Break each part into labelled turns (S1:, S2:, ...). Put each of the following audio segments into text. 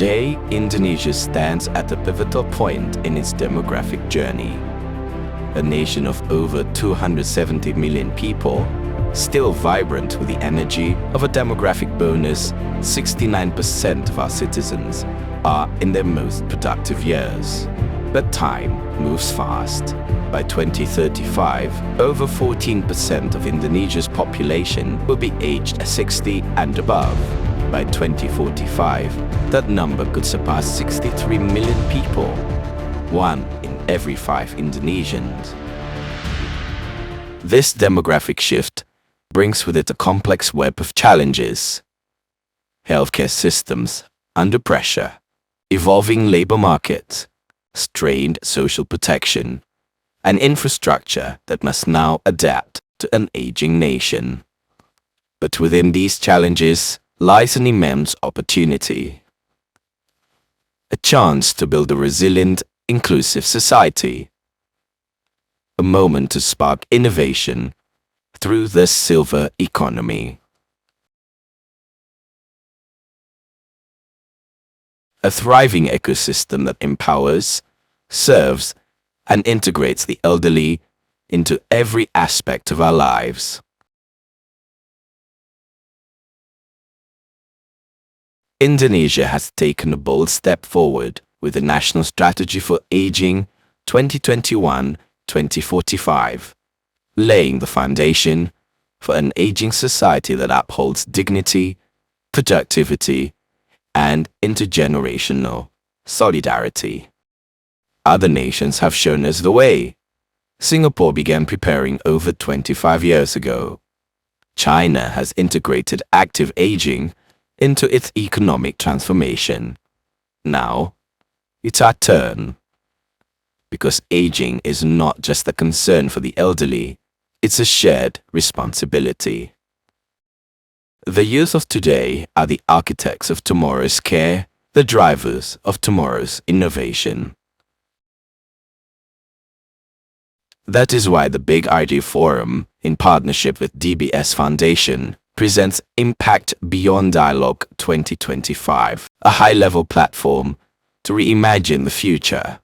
S1: Today, Indonesia stands at a pivotal point in its demographic journey. A nation of over 270 million people, still vibrant with the energy of a demographic bonus, 69% of our citizens are in their most productive years. But time moves fast. By 2035, over 14% of Indonesia's population will be aged 60 and above. By 2045, that number could surpass 63 million people, 1 in every 5 Indonesians. This demographic shift brings with it a complex web of challenges. Healthcare systems under pressure, evolving labor markets, strained social protection, and infrastructure that must now adapt to an aging nation. But within these challenges lies an immense opportunity. A chance to build a resilient, inclusive society. A moment to spark innovation through the silver economy. A thriving ecosystem that empowers, serves, and integrates the elderly into every aspect of our lives. Indonesia has taken a bold step forward with the National Strategy for Aging 2021-2045, laying the foundation for an aging society that upholds dignity, productivity, and intergenerational solidarity. Other nations have shown us the way. Singapore began preparing over 25 years ago. China has integrated active aging into its economic transformation. Now, it's our turn. Because aging is not just a concern for the elderly, it's a shared responsibility. The youth of today are the architects of tomorrow's care, the drivers of tomorrow's innovation. That is why the Big Idea Forum, in partnership with DBS Foundation, presents Impact Beyond Dialogue 2025, a high-level platform to reimagine the future,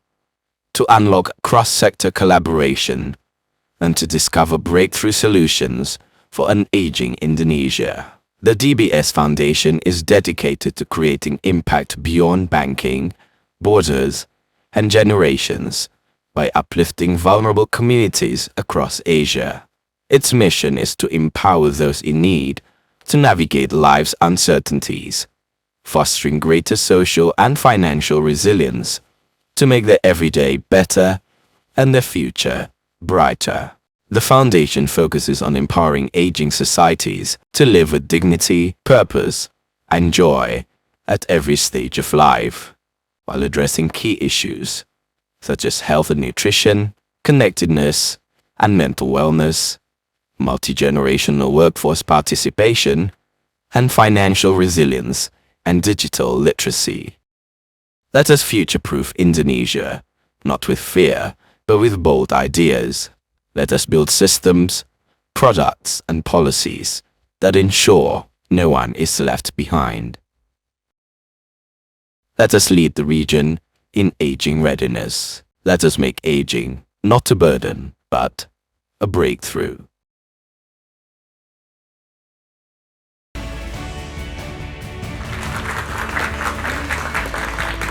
S1: to unlock cross-sector collaboration, and to discover breakthrough solutions for an aging Indonesia. The DBS Foundation is dedicated to creating impact beyond banking, borders, and generations by uplifting vulnerable communities across Asia. Its mission is to empower those in need to navigate life's uncertainties, fostering greater social and financial resilience to make their everyday better and their future brighter. The foundation focuses on empowering aging societies to live with dignity, purpose, and joy at every stage of life, while addressing key issues such as health and nutrition, connectedness and mental wellness, multi-generational workforce participation, and financial resilience and digital literacy. Let us future-proof Indonesia, not with fear, but with bold ideas. Let us build systems, products, and policies that ensure no one is left behind. Let us lead the region in aging readiness. Let us make aging not a burden, but a breakthrough.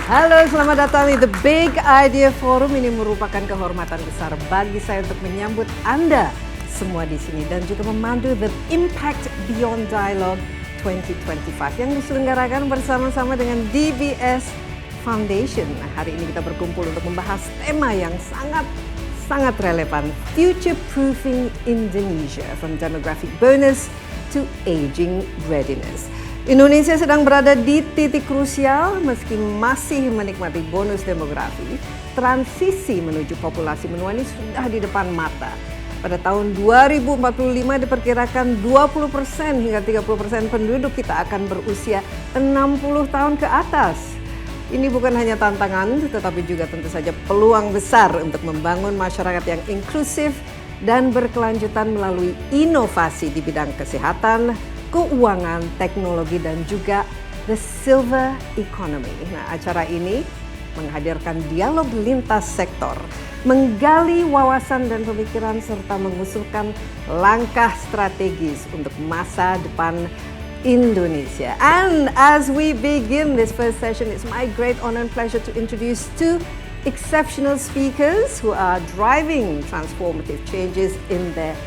S2: Halo, selamat datang di The Big Idea Forum. Ini merupakan kehormatan besar bagi saya untuk menyambut Anda semua di sini dan juga memandu The Impact Beyond Dialogue 2025 yang diselenggarakan bersama-sama dengan DBS Foundation. Nah, hari ini kita berkumpul untuk membahas tema yang sangat relevan, Future Proofing Indonesia from Demographic Bonus to Aging Readiness. Indonesia sedang berada di titik krusial meski masih menikmati bonus demografi. Transisi menuju populasi menua ini sudah di depan mata. Pada tahun 2045 diperkirakan 20% hingga 30% penduduk kita akan berusia 60 tahun ke atas. Ini bukan hanya tantangan, tetapi juga tentu saja peluang besar untuk membangun masyarakat yang inklusif dan berkelanjutan melalui inovasi di bidang kesehatan, keuangan, teknologi, dan juga the silver economy. Nah, acara ini menghadirkan dialog lintas sektor, menggali wawasan dan pemikiran serta mengusulkan langkah strategis untuk masa depan Indonesia. And as we begin this first session, it's my great honor and pleasure to introduce two exceptional speakers who are driving transformative changes in their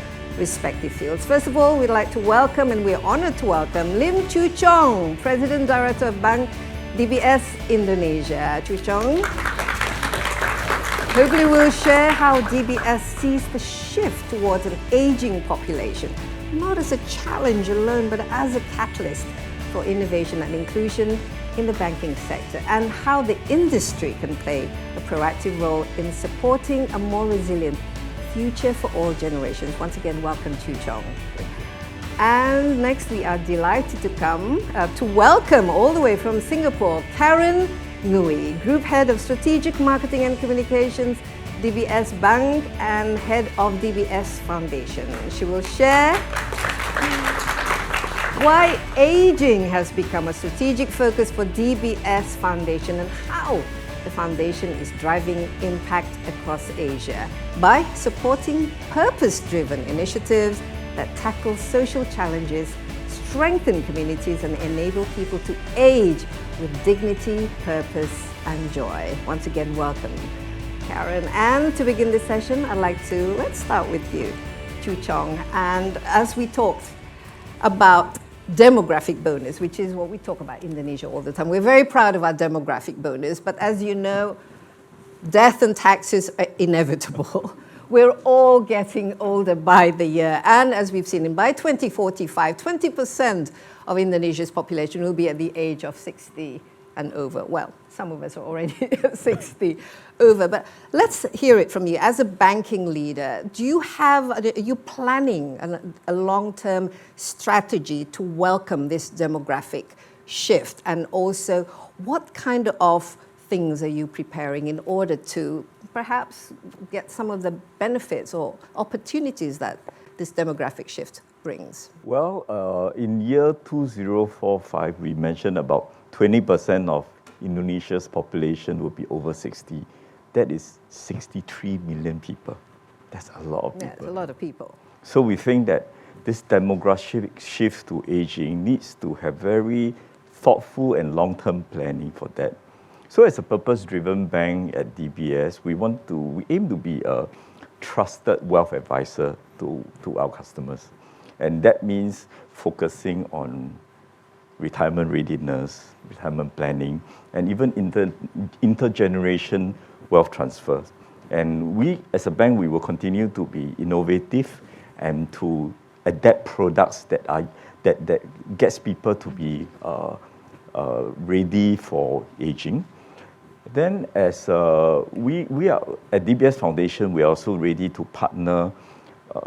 S2: respective fields. First of all, we'd like to welcome, and we're honored to welcome, Lim Chu Chong, President Director of Bank DBS Indonesia. Chu Chong hopefully will share how DBS sees the shift towards an aging population, not as a challenge alone, but as a catalyst for innovation and inclusion in the banking sector, and how the industry can play a proactive role in supporting a more resilient future for all generations. Once again, welcome Chu Chong. And next, we are delighted to welcome all the way from Singapore, Karen Ngui, Group Head of Strategic Marketing and Communications, DBS Bank, and Head of DBS Foundation. She will share why aging has become a strategic focus for DBS Foundation and how the foundation is driving impact across Asia by supporting purpose-driven initiatives that tackle social challenges, strengthen communities, and enable people to age with dignity, purpose, and joy. Once again, welcome, Karen. And to begin this session, let's start with you, Chu Chong. And as we talked about demographic bonus, which is what we talk about in Indonesia all the time. We're very proud of our demographic bonus, but as you know, death and taxes are inevitable. We're all getting older by the year, and as we've seen, by 2045, 20% of Indonesia's population will be at the age of 60 and over. Well, some of us are already 60 over, but let's hear it from you. As a banking leader, are you planning a long-term strategy to welcome this demographic shift? And also, what kind of things are you preparing in order to perhaps get some of the benefits or opportunities that this demographic shift brings?
S3: Well, in year 2045, we mentioned about 20% of Indonesia's population will be over 60. That is 63 million people. That's a lot of people.
S2: Yeah, it's a lot of people.
S3: So we think that this demographic shift to aging needs to have very thoughtful and long-term planning for that. So as a purpose-driven bank at DBS, we aim to be a trusted wealth advisor to our customers. And that means focusing on retirement readiness, retirement planning, and even intergeneration wealth transfers. And we, as a bank, we will continue to be innovative and to adapt products that gets people to be ready for aging. Then, as we are at DBS Foundation, we are also ready to partner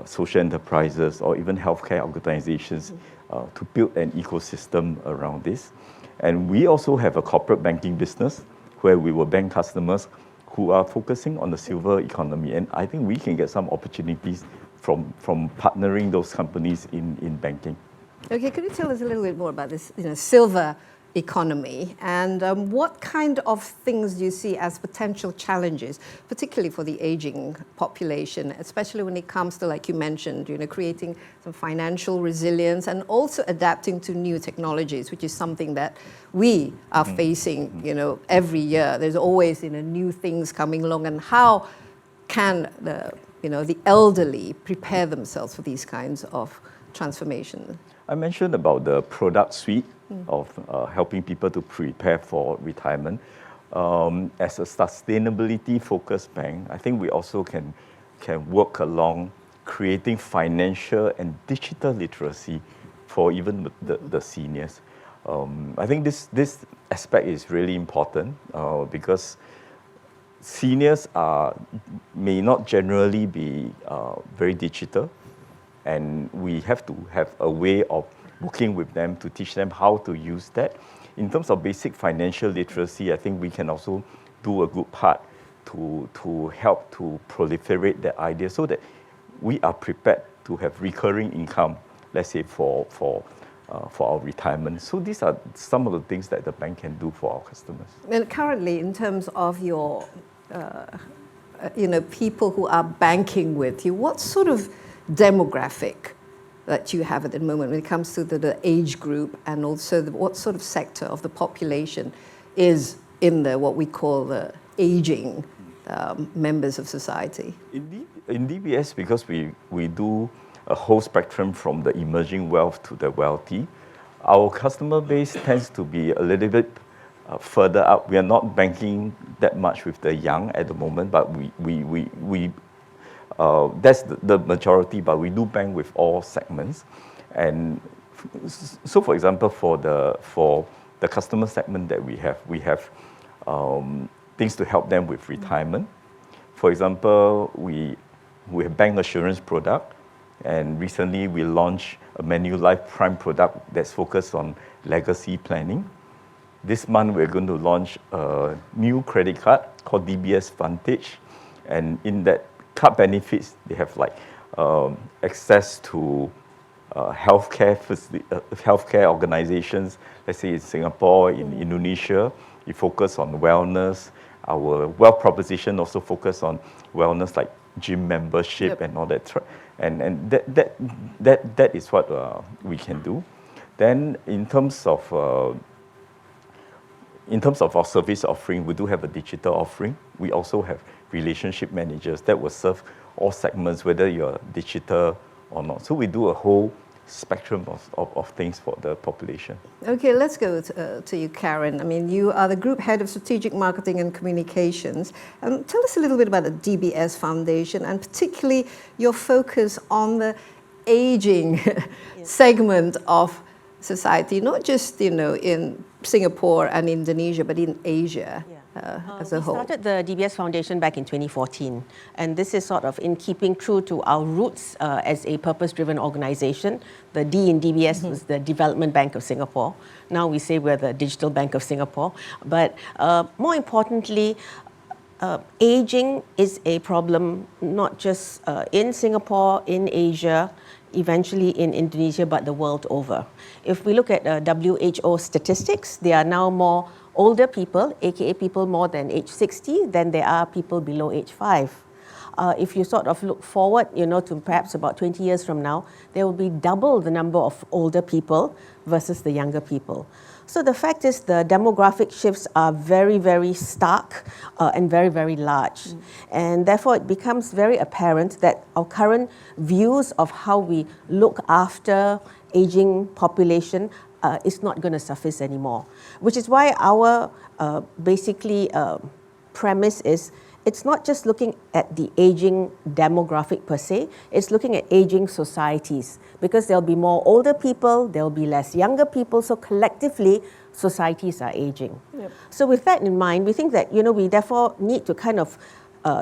S3: social enterprises or even healthcare organizations to build an ecosystem around this. And we also have a corporate banking business where we will bank customers who are focusing on the silver economy. And I think we can get some opportunities from partnering those companies in banking.
S2: Okay, could you tell us a little bit more about this silver economy, and what kind of things do you see as potential challenges, particularly for the aging population, especially when it comes to, like you mentioned, creating some financial resilience and also adapting to new technologies, which is something that we are facing, every year. There's always, new things coming along, and how can the elderly prepare themselves for these kinds of transformation?
S3: I mentioned about the product suite of helping people to prepare for retirement. As a sustainability-focused bank, I think we also can work along creating financial and digital literacy for even the seniors. I think this aspect is really important because seniors may not generally be very digital, and we have to have a way of working with them to teach them how to use that. In terms of basic financial literacy, I think we can also do a good part to help to proliferate that idea so that we are prepared to have recurring income, let's say for for our retirement. So these are some of the things that the bank can do for our customers.
S2: And currently, in terms of your, people who are banking with you, what sort of demographic that you have at the moment when it comes to the age group, and also what sort of sector of the population is in what we call the aging members of society?
S3: In DBS, because we do a whole spectrum from the emerging wealth to the wealthy, our customer base tends to be a little bit further up. We are not banking that much with the young at the moment, but that's the majority, but we do bank with all segments. And so, for example, for the customer segment that we have things to help them with retirement. For example, we have bank assurance product, and recently we launched a Manulife Prime product that's focused on legacy planning. This month we're going to launch a new credit card called DBS Vantage, and in that card benefits, they have like access to healthcare organizations, let's say in Singapore, in Indonesia. We focus on wellness. Our wealth proposition also focus on wellness, like gym membership and all that. And that is what we can do. Then in terms of our service offering, we do have a digital offering. We also have relationship managers that will serve all segments, whether you're digital or not. So we do a whole spectrum of things for the population.
S2: Okay, let's go to you, Karen. I mean, you are the Group Head of Strategic Marketing and Communications. Tell us a little bit about the DBS Foundation, and particularly your focus on the aging segment of society, not just, in Singapore and Indonesia, but in Asia as a whole.
S4: We started the DBS Foundation back in 2014, and this is sort of in keeping true to our roots as a purpose-driven organization. The D in DBS was the Development Bank of Singapore. Now we say we're the Digital Bank of Singapore. But more importantly, aging is a problem not just in Singapore, in Asia, eventually in Indonesia, but the world over. If we look at WHO statistics, there are now more older people, aka people more than age 60, than there are people below age 5. If you sort of look forward, to perhaps about 20 years from now, there will be double the number of older people versus the younger people. So the fact is the demographic shifts are very, very stark and very, very large. And therefore it becomes very apparent that our current views of how we look after aging population is not going to suffice anymore. Which is why our premise is it's not just looking at the aging demographic per se, it's looking at aging societies, because there'll be more older people, there'll be less younger people, so collectively societies are aging. Yep. So with that in mind, we think that we therefore need to kind of,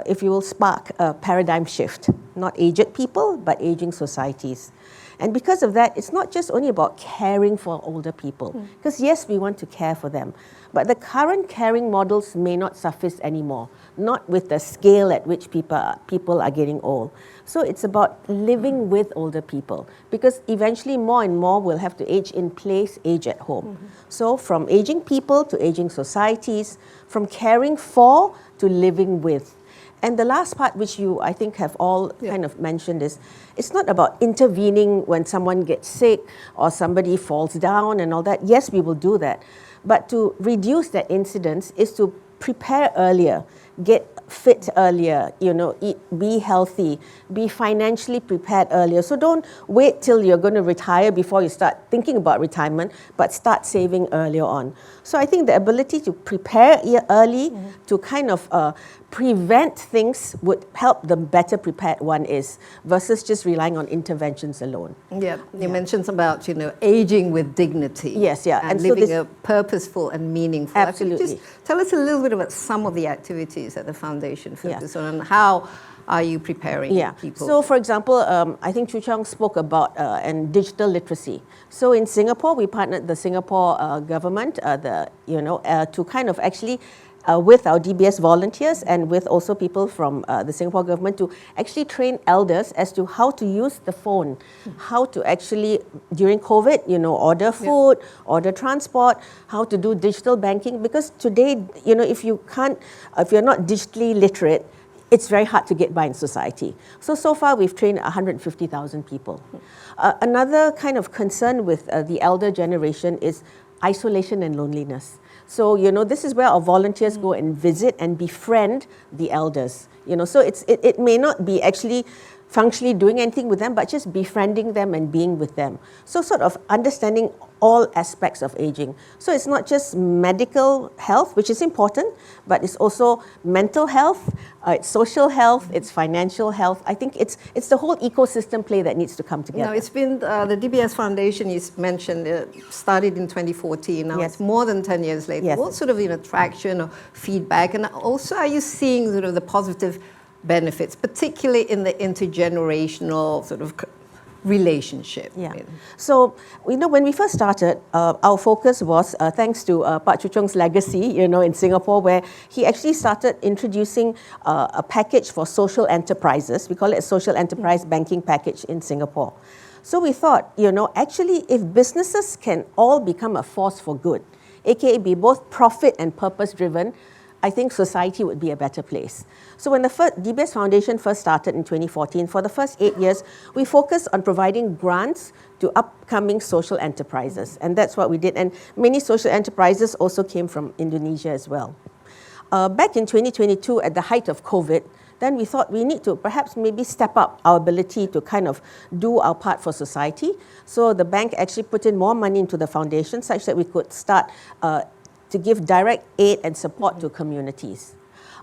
S4: if you will, spark a paradigm shift, not aged people, but aging societies. And because of that, it's not just only about caring for older people, because yes, we want to care for them, but the current caring models may not suffice anymore, not with the scale at which people are getting old. So it's about living with older people, because eventually more and more will have to age in place, age at home. So from aging people to aging societies, from caring for to living with. And the last part, which you, I think, have all kind of mentioned, is it's not about intervening when someone gets sick or somebody falls down and all that. Yes, we will do that. But to reduce that incidence is to prepare earlier, get fit earlier, eat, be healthy, be financially prepared earlier. So don't wait till you're going to retire before you start thinking about retirement, but start saving earlier on. So I think the ability to prepare early to kind of prevent things would help the better prepared one is, versus just relying on interventions alone.
S2: Yeah, you mentioned about, aging with dignity.
S4: Yes, yeah.
S2: And living a purposeful and meaningful life.
S4: Absolutely.
S2: Just tell us a little bit about some of the activities that the foundation focuses on, and how are you preparing people?
S4: So, for example, I think Chu Chong spoke about and digital literacy. So in Singapore, we partnered the Singapore government, to kind of actually with our DBS volunteers and with also people from the Singapore government to actually train elders as to how to use the phone, how to actually, during COVID, order food, order transport, how to do digital banking. Because today, if you're not digitally literate, it's very hard to get by in society. So far we've trained 150,000 people. Another kind of concern with the elder generation is isolation and loneliness. So, this is where our volunteers go and visit and befriend the elders. So it may not be actually functionally doing anything with them, but just befriending them and being with them. So sort of understanding all aspects of aging. So it's not just medical health, which is important, but it's also mental health, it's social health, it's financial health. I think it's the whole ecosystem play that needs to come together.
S2: Now, it's been the DBS Foundation, you mentioned, started in 2014. Now it's more than 10 years later.
S4: Yes.
S2: What sort of traction or feedback? And also, are you seeing sort of the positive benefits, particularly in the intergenerational sort of relationship?
S4: Yeah. So, when we first started, our focus was, thanks to Pak Chu Chong's legacy, in Singapore, where he actually started introducing a package for social enterprises. We call it a social enterprise banking package in Singapore. So we thought, actually, if businesses can all become a force for good, aka be both profit and purpose driven, I think society would be a better place. So when the DBS Foundation first started in 2014, for the first 8 years, we focused on providing grants to upcoming social enterprises. And that's what we did. And many social enterprises also came from Indonesia as well. Back in 2022, at the height of COVID, then we thought we need to perhaps maybe step up our ability to kind of do our part for society. So the bank actually put in more money into the foundation such that we could start to give direct aid and support to communities.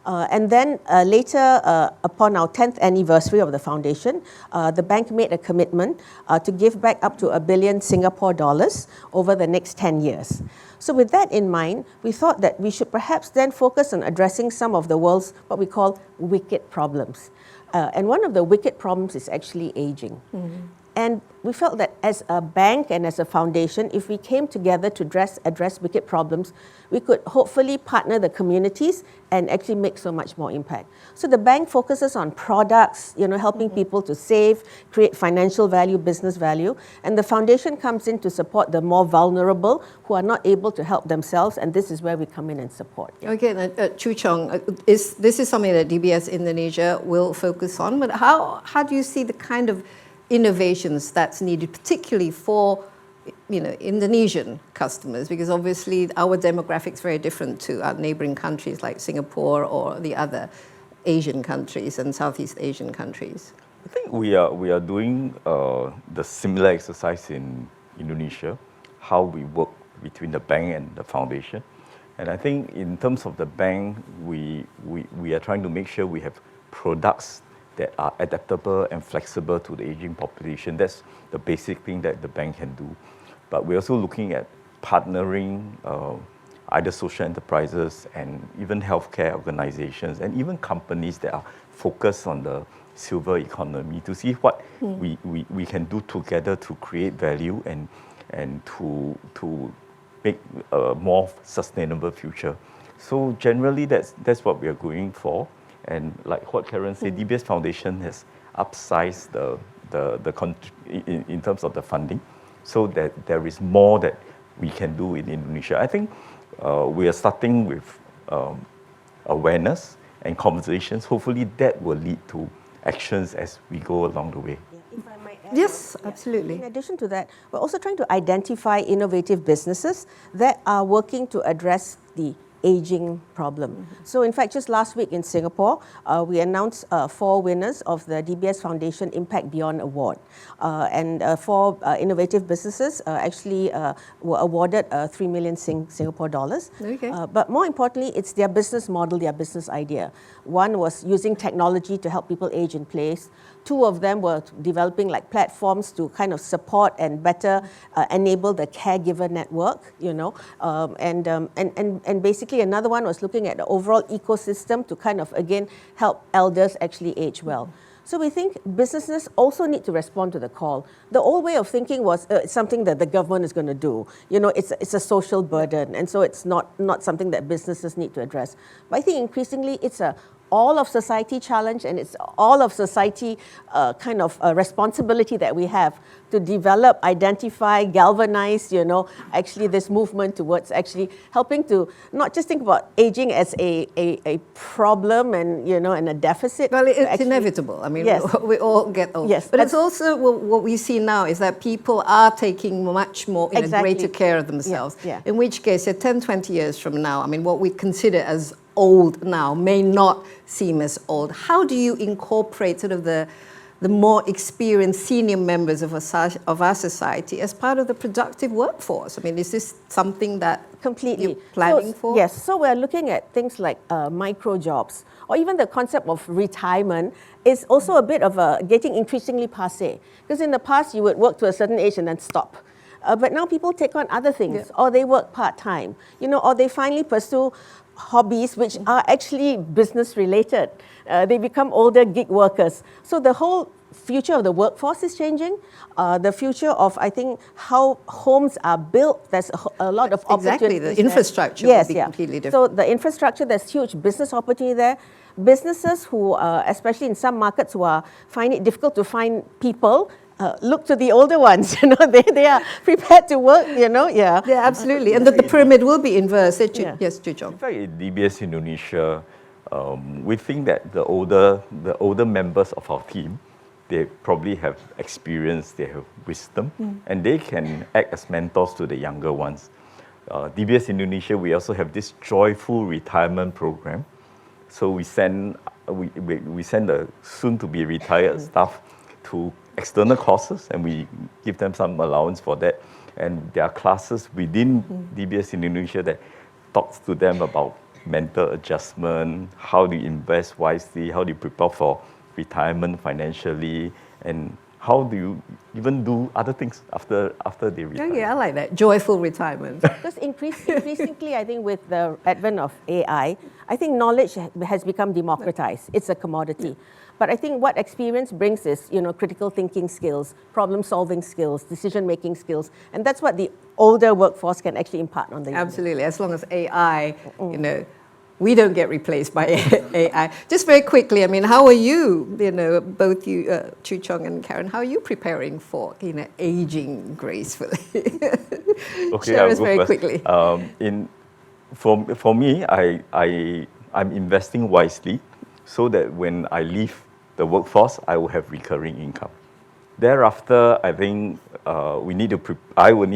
S4: And then later, upon our 10th anniversary of the foundation, the bank made a commitment to give back up to $1 billion Singapore dollars over the next 10 years. So with that in mind, we thought that we should perhaps then focus on addressing some of the world's what we call wicked problems. And one of the wicked problems is actually aging. And we felt that as a bank and as a foundation, if we came together to address wicked problems, we could hopefully partner the communities and actually make so much more impact. So the bank focuses on products, helping people to save, create financial value, business value, and the foundation comes in to support the more vulnerable who are not able to help themselves, and this is where we come in and support.
S2: Okay, Chu Chong, this is something that DBS Indonesia will focus on, but how do you see the kind of innovations that's needed, particularly for Indonesian customers, because obviously our demographics are very different to our neighboring countries like Singapore or the other Asian countries and Southeast Asian countries?
S3: I think we are doing the similar exercise in Indonesia, how we work between the bank and the foundation. And I think in terms of the bank, we are trying to make sure we have products that are adaptable and flexible to the aging population. That's the basic thing that the bank can do. But we're also looking at partnering either social enterprises and even healthcare organizations and even companies that are focused on the silver economy to see what we can do together to create value and to make a more sustainable future. So generally that's what we are going for. And like what Karen said, DBS Foundation has upsized in terms of the funding, so that there is more that we can do in Indonesia. I think we are starting with awareness and conversations. Hopefully that will lead to actions as we go along the way.
S4: If I might add,
S2: Yes, absolutely.
S4: in addition to that, we're also trying to identify innovative businesses that are working to address the aging problem. So in fact, just last week in Singapore, we announced 4 winners of the DBS Foundation Impact Beyond Award. And 4 innovative businesses actually were awarded 3 million Singapore dollars.
S2: Okay.
S4: But more importantly, it's their business model, their business idea. One was using technology to help people age in place. 2 of them were developing like platforms to kind of support and better enable the caregiver network, and basically basically another one was looking at the overall ecosystem to kind of, again, help elders actually age well. So we think businesses also need to respond to the call. The old way of thinking was it's something that the government is going to do. You know, it's a social burden, and so it's not something that businesses need to address. But I think increasingly it's a all of society challenge, and it's all of society kind of responsibility that we have to develop, identify, galvanize, you know, actually this movement towards actually helping to not just think about aging as a problem and, you know, and a deficit.
S2: Well, it's
S4: actually,
S2: inevitable. I mean,
S4: yes.
S2: we all get old.
S4: Yes,
S2: but it's also what we see now is that people are taking much more,
S4: Exactly.
S2: greater care of themselves.
S4: Yeah.
S2: In which case, 10, 20 years from now, I mean, what we consider as old now may not seem as old. How do you incorporate sort of the more experienced senior members of our society as part of the productive workforce? I mean, is this something that
S4: Completely.
S2: you're planning for?
S4: Yes, so we're looking at things like micro jobs, or even the concept of retirement is also a bit of getting increasingly passé. Because in the past, you would work to a certain age and then stop. But now people take on other things, or they work part-time, you know, or they finally pursue hobbies which are actually business related. They become older gig workers. So the whole future of the workforce is changing. The future of, I think, how homes are built, there's a lot of
S2: Exactly,
S4: opportunities
S2: the
S4: there.
S2: infrastructure
S4: Yes,
S2: will be
S4: yeah.
S2: completely different.
S4: So the infrastructure, there's huge business opportunity there. Businesses who, especially in some markets who find it difficult to find people, look to the older ones, you know, they are prepared to work, you know, yeah.
S2: Yeah, absolutely. And that the pyramid will be inverse.
S4: Yeah.
S2: Yes, Chong.
S3: In fact, in DBS Indonesia, we think that the older members of our team, they probably have experience, they have wisdom, and they can act as mentors to the younger ones. DBS Indonesia, we also have this joyful retirement program. So we send the soon-to-be retired staff to external courses, and we give them some allowance for that. And there are classes within DBS Indonesia that talks to them about mental adjustment, how do you invest wisely, how do you prepare for retirement financially, and how do you even do other things after they retire.
S2: Yeah, I like that. Joyful retirement.
S4: Because increasingly, I think with the advent of AI, I think knowledge has become democratized. It's a commodity. But I think what experience brings is, you know, critical thinking skills, problem-solving skills, decision-making skills, and that's what the older workforce can actually impart on the younger.
S2: Absolutely. As long as AI, you know, we don't get replaced by AI. Just very quickly, I mean, how are you, you know, both you, Chu Chong and Karen, how are you preparing for, you know, aging gracefully?
S3: Okay,
S2: Share
S3: I'll
S2: us
S3: go
S2: very
S3: first.
S2: quickly.
S3: For me, I'm investing wisely so that when I leave the workforce, I will have recurring income. Thereafter, I think I will need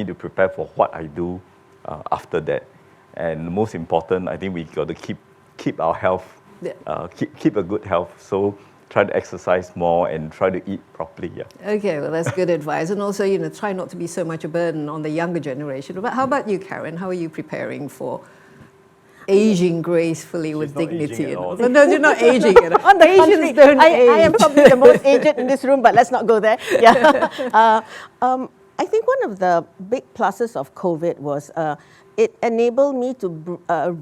S3: to prepare for what I do after that. And most important, I think we got to keep our health, keep a good health. So try to exercise more and try to eat properly. Yeah.
S2: Okay, well, that's good advice. And also, you know, try not to be so much a burden on the younger generation. But how about you, Karen? How are you preparing for aging gracefully with
S3: not
S2: dignity?
S3: aging at all.
S2: No, you're not aging. You know.
S4: On the
S2: Asians
S4: contrary,
S2: don't
S4: I
S2: age.
S4: am probably the most aged in this room, but let's not go there. Yeah. I think one of the big pluses of COVID was it enabled me to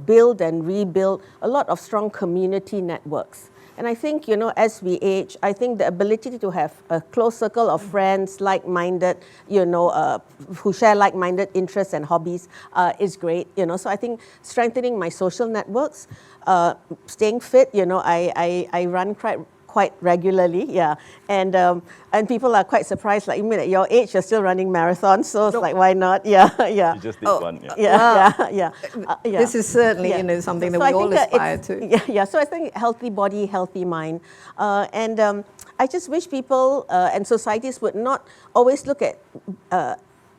S4: build and rebuild a lot of strong community networks. And I think, you know, as we age, I think the ability to have a close circle of friends, like-minded, you know, who share like-minded interests and hobbies is great, you know. So I think strengthening my social networks, staying fit, you know, I run quite regularly, yeah. And people are quite surprised, like, you mean at your age, you're still running marathons, so it's like, why not? Yeah, yeah.
S3: You just did one. Yeah.
S4: Yeah.
S2: This is certainly,
S4: Yeah.
S2: you know, something that
S4: So
S2: we
S4: I
S2: all
S4: think,
S2: aspire
S4: it's-
S2: to.
S4: Yeah. So I think healthy body, healthy mind. I just wish people and societies would not always look at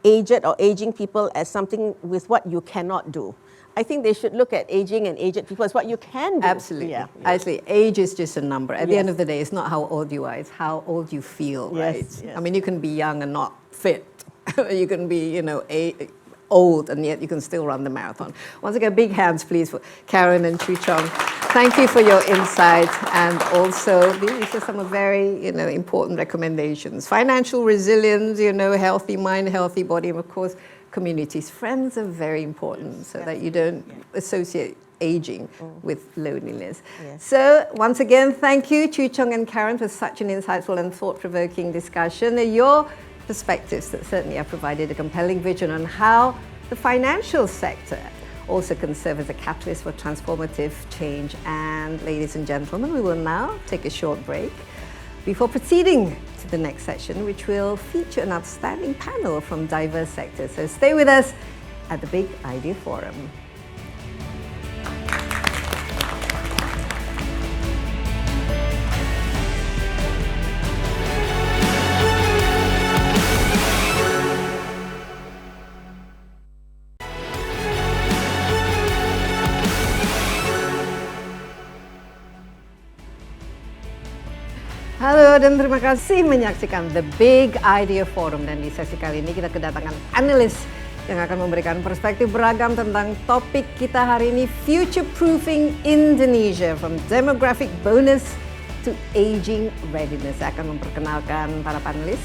S4: aged or aging people as something with what you cannot do. I think they should look at aging and aged people as what you can do.
S2: Absolutely.
S4: Yeah.
S2: Actually, age is just a number. At the
S4: Yes.
S2: end of the day, it's not how old you are, it's how old you feel,
S4: Yes,
S2: right?
S4: yes.
S2: I mean, you can be young and not fit. You can be, you know, old and yet you can still run the marathon. Once again, big hands, please, for Karen and Chu Chong. Thank you for your insights, and also these are some of very, you know, important recommendations. Financial resilience, you know, healthy mind, healthy body, and of course, communities. Friends are very important so that you don't associate aging with loneliness.
S4: Yes.
S2: So once again, thank you, Chu Chong and Karen, for such an insightful and thought-provoking discussion. Your perspectives that certainly have provided a compelling vision on how the financial sector also can serve as a catalyst for transformative change. And ladies and gentlemen, we will now take a short break before proceeding to the next session, which will feature an outstanding panel from diverse sectors. So stay with us at the Big Idea Forum. Halo dan terima kasih menyaksikan The Big Idea Forum, dan di sesi kali ini kita kedatangan panelis yang akan memberikan perspektif beragam tentang topik kita hari ini, Future Proofing Indonesia from Demographic Bonus to Aging Readiness. Saya akan memperkenalkan para panelis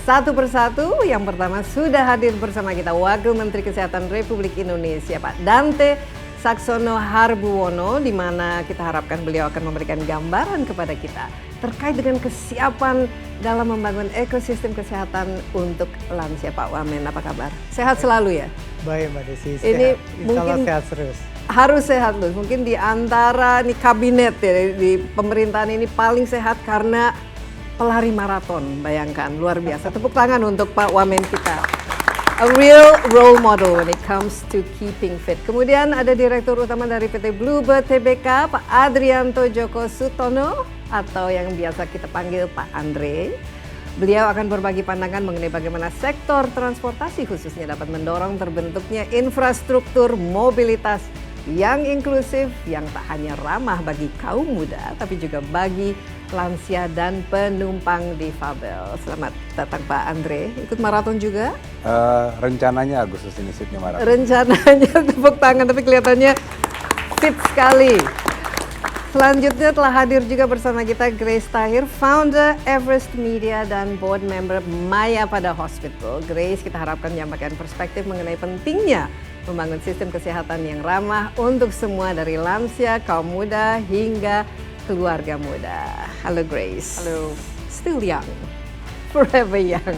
S2: satu persatu. Yang pertama sudah hadir bersama kita Wakil Menteri Kesehatan Republik Indonesia Pak Dante Saxono Harbuwono, di mana kita harapkan beliau akan memberikan gambaran kepada kita terkait dengan kesiapan dalam membangun ekosistem kesehatan untuk lansia. Pak Wamen, apa kabar? Sehat selalu ya?
S5: Baik Mbak Desi,
S2: Ini
S5: sehat. Insya Allah
S2: mungkin
S5: sehat terus.
S2: harus sehat loh. Mungkin di antara nih kabinet ya, di pemerintahan ini paling sehat karena pelari maraton. Bayangkan, luar biasa. Tepuk tangan untuk Pak Wamen kita. A real role model when it comes to keeping fit. Kemudian ada Direktur Utama dari PT Bluebird Tbk, Pak Adrianto Joko Sutono, atau yang biasa kita panggil Pak Andre. Beliau akan berbagi pandangan mengenai bagaimana sektor transportasi khususnya dapat mendorong terbentuknya infrastruktur mobilitas yang inklusif, yang tak hanya ramah bagi kaum muda, tapi juga bagi lansia dan penumpang difabel. Selamat datang Pak Andre. Ikut maraton juga?
S6: Rencananya Agustus ini Sydney Marathon.
S2: Rencananya, tepuk tangan, tapi kelihatannya fit sekali. Selanjutnya telah hadir juga bersama kita Grace Tahir, founder Everest Media dan board member Maya Pada Hospital. Grace, kita harapkan menyampaikan perspektif mengenai pentingnya membangun sistem kesehatan yang ramah untuk semua, dari lansia, kaum muda, hingga keluarga muda. Halo Grace.
S4: Halo.
S2: Still young, forever young.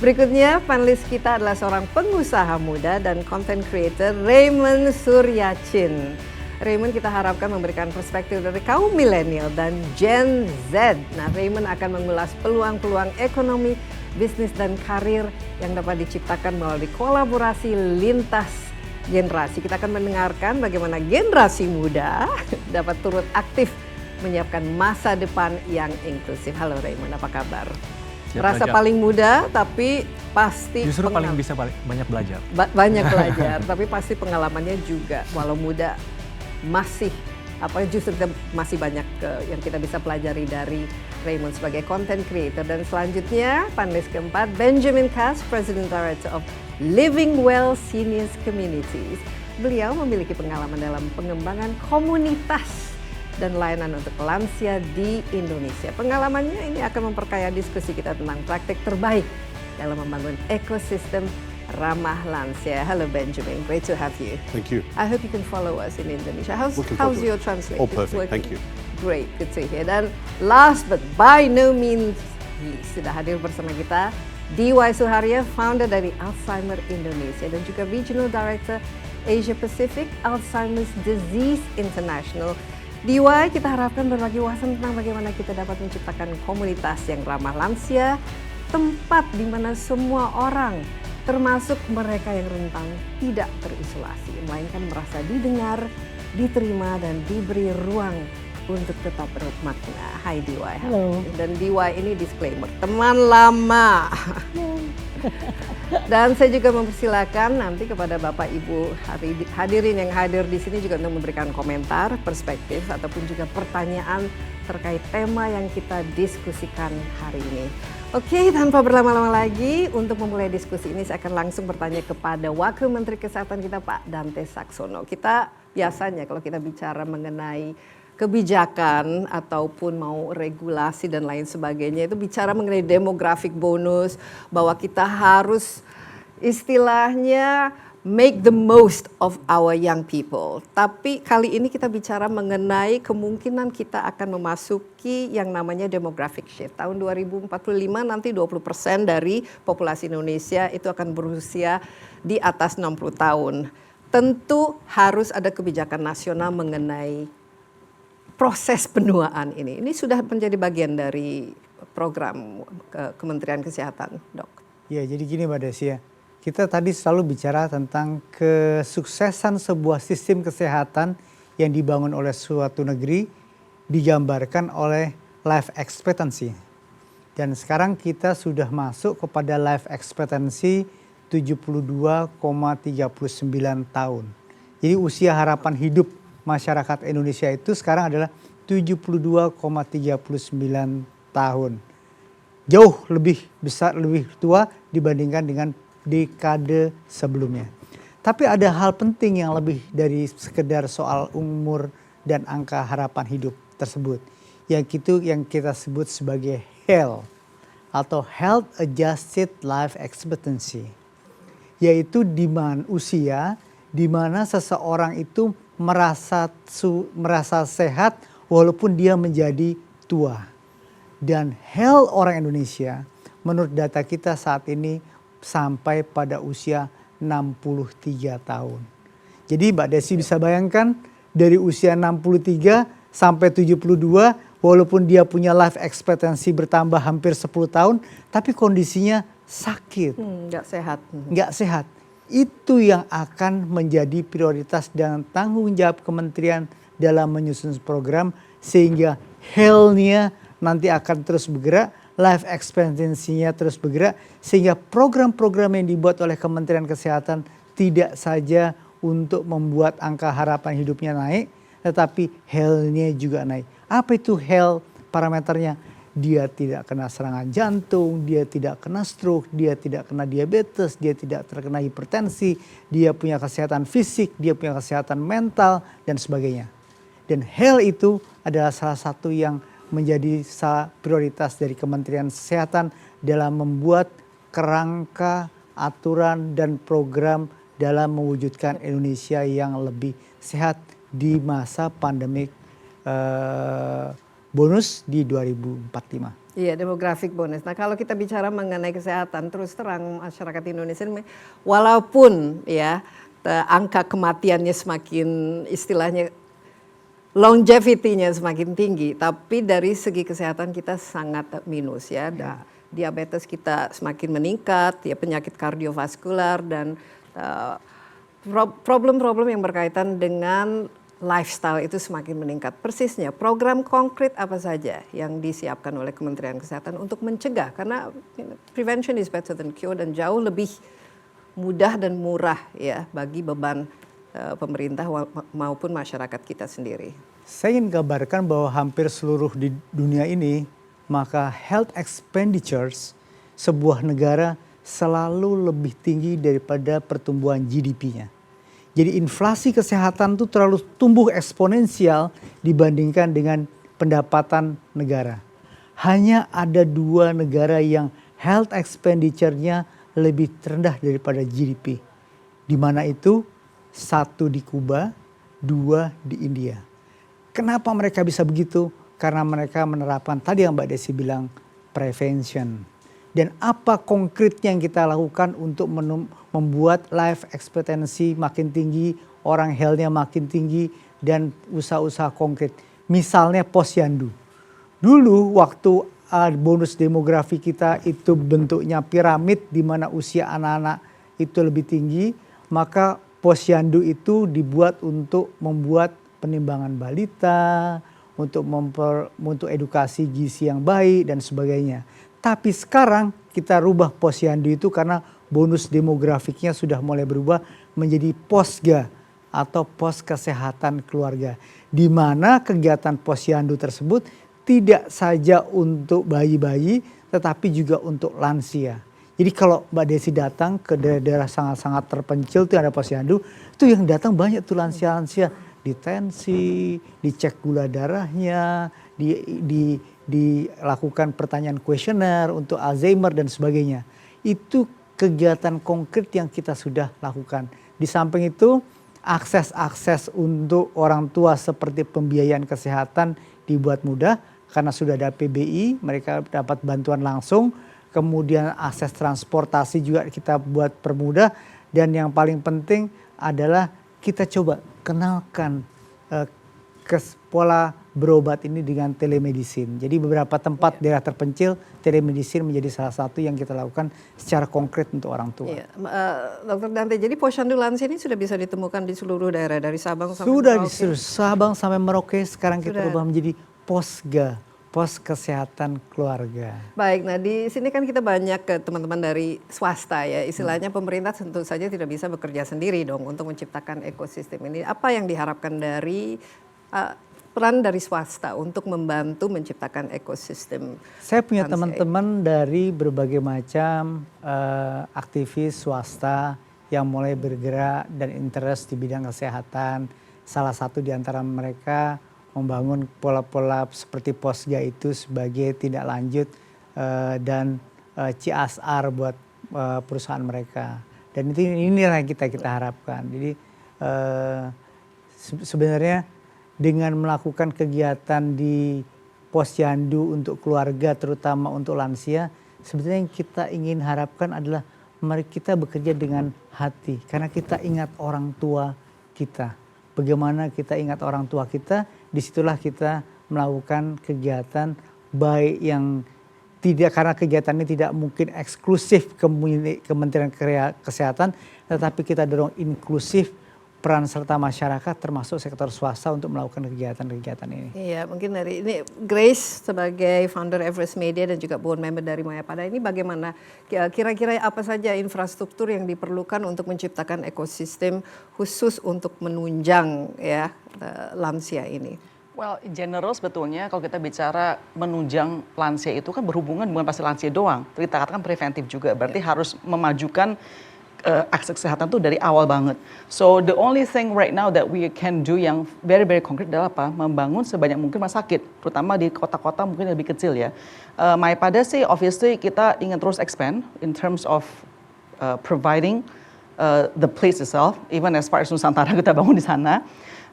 S2: Berikutnya panelis kita adalah seorang pengusaha muda dan content creator, Raymond Suryacin. Raymond kita harapkan memberikan perspektif dari kaum milenial dan Gen Z. Nah, Raymond akan mengulas peluang-peluang ekonomi, bisnis, dan karir yang dapat diciptakan melalui kolaborasi lintas generasi. Kita akan mendengarkan bagaimana generasi muda dapat turut aktif menyiapkan masa depan yang inklusif. Halo Raymond, apa kabar? Merasa paling muda, tapi pasti
S7: justru paling bisa banyak belajar.
S2: Banyak belajar, tapi pasti pengalamannya juga. Walau muda, masih justru kita masih banyak yang kita bisa pelajari dari Raymond sebagai content creator. Dan selanjutnya panelis keempat, Benjamin Cass, President Director of Living Well Seniors Communities. Beliau memiliki pengalaman dalam pengembangan komunitas dan layanan untuk lansia di Indonesia. Pengalamannya ini akan memperkaya diskusi kita tentang praktek terbaik dalam membangun ekosistem ramah lansia. Hello Benjamin, great to have you.
S8: Thank you.
S2: I hope you can follow us in Indonesia. How's
S8: Looking
S2: how's
S8: forward to
S2: your
S8: it.
S2: translation?
S8: All perfect,
S2: Working?
S8: thank you.
S2: Great, good to hear. Dan last but by no means least, sudah hadir bersama kita DY Suharya, founder dari Alzheimer Indonesia dan juga Regional Director Asia Pacific Alzheimer's Disease International. DY, kita harapkan berbagi wawasan tentang bagaimana kita dapat menciptakan komunitas yang ramah lansia, tempat di mana semua orang, termasuk mereka yang rentan, tidak terisolasi, melainkan merasa didengar, diterima, dan diberi ruang untuk tetap bermakna. Hai DY.
S5: Halo.
S2: Dan DY ini disclaimer, teman lama. Dan saya juga mempersilakan nanti kepada Bapak Ibu hadirin yang hadir di sini juga untuk memberikan komentar, perspektif, ataupun juga pertanyaan terkait tema yang kita diskusikan hari ini. Oke, tanpa berlama-lama lagi, untuk memulai diskusi ini saya akan langsung bertanya kepada Wakil Menteri Kesehatan kita Pak Dante Saxono. Kita biasanya kalau kita bicara mengenai kebijakan ataupun mau regulasi dan lain sebagainya, itu bicara mengenai demographic bonus, bahwa kita harus istilahnya make the most of our young people. Tapi kali ini kita bicara mengenai kemungkinan kita akan memasuki yang namanya demographic shift. Tahun 2045 nanti 20% dari populasi Indonesia itu akan berusia di atas 60 tahun. Tentu harus ada kebijakan nasional mengenai proses penuaan ini. Ini sudah menjadi bagian dari program Kementerian Kesehatan, Dok.
S5: Ya, jadi gini Mbak Desi ya. Kita tadi selalu bicara tentang kesuksesan sebuah sistem kesehatan yang dibangun oleh suatu negeri digambarkan oleh life expectancy. Dan sekarang kita sudah masuk kepada life expectancy 72,39 tahun. Jadi usia harapan hidup masyarakat Indonesia itu sekarang adalah 72,39 tahun. Jauh lebih besar, lebih tua dibandingkan dengan dekade sebelumnya. Tapi ada hal penting yang lebih dari sekedar soal umur dan angka harapan hidup tersebut. Yang kita sebut sebagai health atau health adjusted life expectancy. Yaitu di mana usia di mana seseorang itu merasa sehat walaupun dia menjadi tua. Dan health orang Indonesia menurut data kita saat ini sampai pada usia 63 tahun. Jadi Mbak Desi bisa bayangkan dari usia 63 sampai 72 walaupun dia punya life expectancy bertambah hampir 10 tahun tapi kondisinya sakit.
S2: Nggak sehat.
S5: Nggak sehat. Itu yang akan menjadi prioritas dan tanggung jawab kementerian dalam menyusun program sehingga health-nya nanti akan terus bergerak. Life expectancy-nya terus bergerak sehingga program-program yang dibuat oleh Kementerian Kesehatan tidak saja untuk membuat angka harapan hidupnya naik tetapi health-nya juga naik. Apa itu health parameternya? Dia tidak kena serangan jantung, dia tidak kena stroke, dia tidak kena diabetes, dia tidak terkena hipertensi, dia punya kesehatan fisik, dia punya kesehatan mental dan sebagainya. Dan health itu adalah salah satu yang menjadi prioritas dari Kementerian Kesehatan dalam membuat kerangka, aturan, dan program dalam mewujudkan Indonesia yang lebih sehat di masa pandemik bonus di 2045.
S2: Iya, demographic bonus. Nah, kalau kita bicara mengenai kesehatan, terus terang masyarakat Indonesia ini, walaupun ya angka kematiannya semakin istilahnya longevity-nya semakin tinggi, tapi dari segi kesehatan kita sangat minus ya. Diabetes kita semakin meningkat, ya penyakit kardiovaskular dan problem-problem yang berkaitan dengan lifestyle itu semakin meningkat. Persisnya, program konkret apa saja yang disiapkan oleh Kementerian Kesehatan untuk mencegah? Karena prevention is better than cure dan jauh lebih mudah dan murah ya bagi beban pemerintah maupun masyarakat kita sendiri.
S5: Saya ingin gambarkan bahwa hampir seluruh di dunia ini, maka health expenditures sebuah negara selalu lebih tinggi daripada pertumbuhan GDP-nya. Jadi inflasi kesehatan itu terlalu tumbuh eksponensial dibandingkan dengan pendapatan negara. Hanya ada 2 negara yang health expenditure-nya lebih rendah daripada GDP. Di mana itu? 1 di Kuba, 2 di India. Kenapa mereka bisa begitu? Karena mereka menerapkan tadi yang Mbak Desi bilang prevention. Dan apa konkretnya yang kita lakukan untuk membuat life expectancy makin tinggi, orang health-nya makin tinggi, dan usaha-usaha konkret. Misalnya posyandu. Dulu waktu bonus demografi kita itu bentuknya piramid di mana usia anak-anak itu lebih tinggi, maka posyandu itu dibuat untuk membuat penimbangan balita, untuk edukasi gizi yang baik dan sebagainya. Tapi sekarang kita rubah posyandu itu karena bonus demografiknya sudah mulai berubah menjadi posga atau pos kesehatan keluarga. Di mana kegiatan posyandu tersebut tidak saja untuk bayi-bayi tetapi juga untuk lansia. Jadi kalau Mbak Desi datang ke daerah sangat-sangat terpencil itu ada posyandu, itu yang datang banyak tuh lansia-lansia. Ditensi, dicek gula darahnya, dilakukan pertanyaan kuesioner untuk Alzheimer dan sebagainya. Itu kegiatan konkret yang kita sudah lakukan. Di samping itu, akses untuk orang tua seperti pembiayaan kesehatan dibuat mudah karena sudah ada PBI, mereka dapat bantuan langsung. Kemudian akses transportasi juga kita buat permudah, dan yang paling penting adalah kita coba kenalkan pola berobat ini dengan telemedicine. Jadi beberapa tempat daerah terpencil, telemedicine menjadi salah satu yang kita lakukan secara konkret untuk orang tua.
S2: Dr. Dante, jadi posyandu lansia ini sudah bisa ditemukan di seluruh daerah dari Sabang sampai
S5: Sudah di
S2: Merauke?
S5: seluruh Sabang sampai Merauke, sekarang kita
S2: Sudah.
S5: ubah menjadi posga, pos kesehatan keluarga.
S2: Baik, nah di sini kan kita banyak ke teman-teman dari swasta ya, istilahnya pemerintah tentu saja tidak bisa bekerja sendiri dong untuk menciptakan ekosistem ini. Apa yang diharapkan dari peran dari swasta untuk membantu menciptakan ekosistem?
S5: Saya punya
S2: lansia ini?
S5: teman-teman dari berbagai macam aktivis swasta yang mulai bergerak dan interest di bidang kesehatan. Salah satu di antara mereka membangun pola-pola seperti posga itu sebagai tindak lanjut dan CSR buat perusahaan mereka. Dan itu inilah yang kita harapkan. Jadi sebenarnya dengan melakukan kegiatan di posyandu untuk keluarga, terutama untuk lansia, sebetulnya yang kita ingin harapkan adalah mari kita bekerja dengan hati, karena kita ingat orang tua kita. Bagaimana kita ingat orang tua kita, disitulah kita melakukan kegiatan baik yang tidak, karena kegiatan ini tidak mungkin eksklusif Kementerian Kesehatan, tetapi kita dorong inklusif, peran serta masyarakat termasuk sektor swasta untuk melakukan kegiatan-kegiatan ini.
S2: Iya, mungkin dari ini Grace sebagai founder Everest Media dan juga board member dari Mayapada ini bagaimana kira-kira apa saja infrastruktur yang diperlukan untuk menciptakan ekosistem khusus untuk menunjang ya lansia ini?
S8: Well, in general sebetulnya kalau kita bicara menunjang lansia itu kan berhubungan bukan pasti lansia doang. Kita katakan preventif juga, berarti harus memajukan akses kesehatan tuh dari awal banget. So the only thing right now that we can do yang very konkret adalah apa? Membangun sebanyak mungkin rumah sakit, terutama di kota-kota mungkin lebih kecil ya. Mayapada sih obviously kita ingin terus expand in terms of providing the place itself, even as far as Nusantara kita bangun di sana.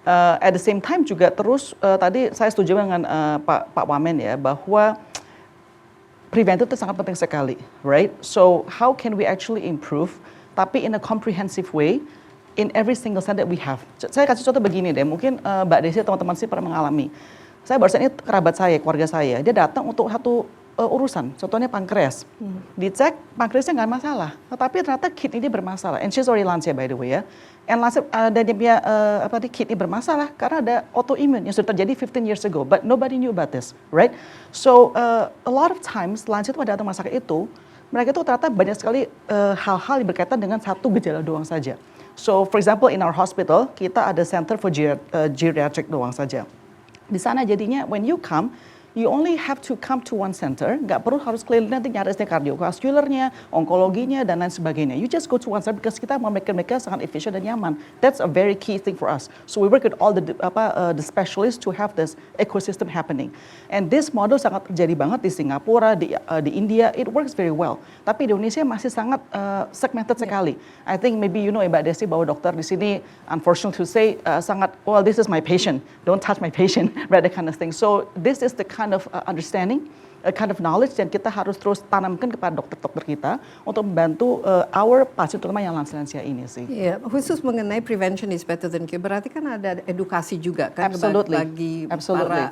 S8: At the same time juga terus tadi saya setuju dengan Pak Wamen ya bahwa preventif itu sangat penting sekali, right? So how can we actually improve? Tapi in a comprehensive way in every single center that we have. Saya kasih contoh begini deh, mungkin Mbak Desi teman-teman sih pernah mengalami. Saya barusan ini kerabat saya, keluarga saya, dia datang untuk satu urusan, contohnya pankreas. Dicek pankreasnya nggak masalah, tetapi ternyata kidney dia bermasalah. And she's already lansia by the way ya. And lansia dan dia punya kidney bermasalah karena ada autoimmune yang sudah terjadi 15 years ago, but nobody knew about this, right? So a lot of times lansia itu pada datang rumah sakit itu mereka tuh ternyata banyak sekali hal-hal yang berkaitan dengan satu gejala doang saja. So for example in our hospital kita ada center for geriatric doang saja. Di sana jadinya when you come, you only have to come to one center, nggak perlu harus keliling nanti nyari kardiovaskularnya, onkologinya dan lain sebagainya. You just go to one center because kita mau make mereka sangat efisien dan nyaman. That's a very key thing for us. So we work with all the specialists to have this ecosystem happening. And this model sangat terjadi banget di Singapura, di India, it works very well. Tapi di Indonesia masih sangat segmented sekali. I think maybe you know Mbak Desi bahwa dokter di sini, unfortunately to say, sangat, well this is my patient, don't touch my patient, right, that kind of thing. So this is the kind of understanding, a kind of knowledge yang kita harus terus tanamkan kepada dokter-dokter kita untuk membantu our pasien terutama yang lansia-lansia ini sih.
S2: Iya, khusus mengenai prevention is better than cure, berarti kan ada edukasi juga kan bagi para,